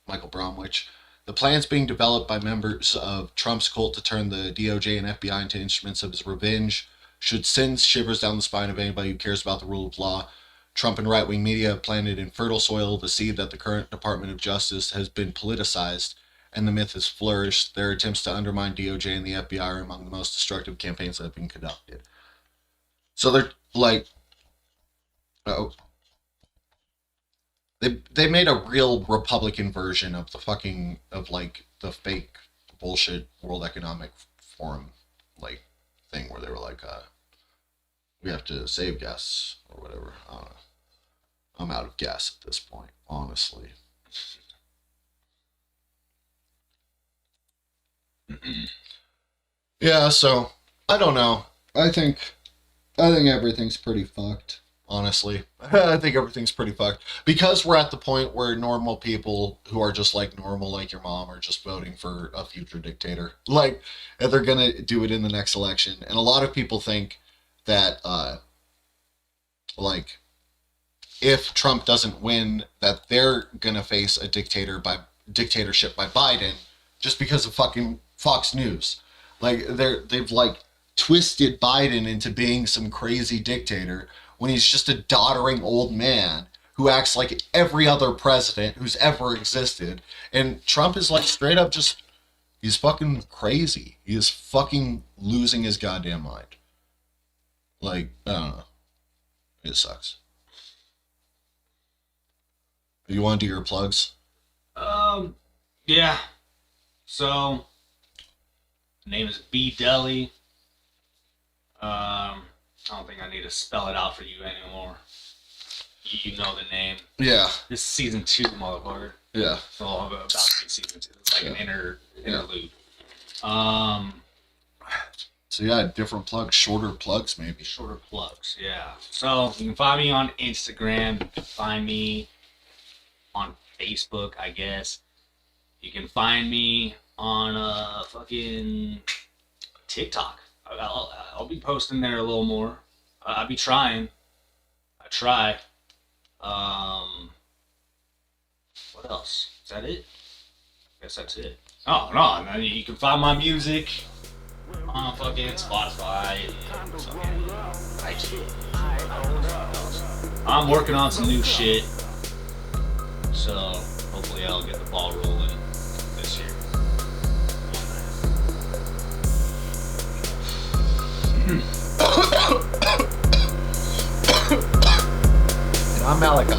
Michael Bromwich, the plans being developed by members of Trump's cult to turn the DOJ and FBI into instruments of his revenge should send shivers down the spine of anybody who cares about the rule of law. Trump and right-wing media have planted in fertile soil the seed that the current Department of Justice has been politicized, and the myth has flourished. Their attempts to undermine DOJ and the FBI are among the most destructive campaigns that have been conducted. So they're like, they made a real Republican version of the fucking, of like the fake bullshit World Economic Forum like thing where they were like, we have to save gas or whatever. I don't know. I'm out of gas at this point, honestly. Yeah, so I don't know. I think everything's pretty fucked, honestly. I think everything's pretty fucked because we're at the point where normal people who are just like normal, like your mom, are just voting for a future dictator. Like, and they're gonna do it in the next election, and a lot of people think that like, if Trump doesn't win, that they're gonna face a dictatorship by Biden just because of fucking Fox News. Like, they've like twisted Biden into being some crazy dictator when he's just a doddering old man who acts like every other president who's ever existed. And Trump is like straight up just, he's fucking crazy. He is fucking losing his goddamn mind. Like, I don't know. It sucks. You want to do your plugs? Yeah. So, name is B Deli. I don't think I need to spell it out for you anymore. You know the name. Yeah. This is season 2, motherfucker. Yeah. So about to be season 2. It's like an interlude. So yeah, different plugs, shorter plugs maybe. Shorter plugs, yeah. So you can find me on Instagram. You can find me on Facebook, I guess. You can find me on fucking TikTok. I'll be posting there a little more. I'll be trying. I try. What else? Is that it? I guess that's it. Oh no! I mean, you can find my music on fucking Spotify and fucking iTunes. I'm working on some new shit, so hopefully I'll get the ball rolling this year. And I'm Malachi.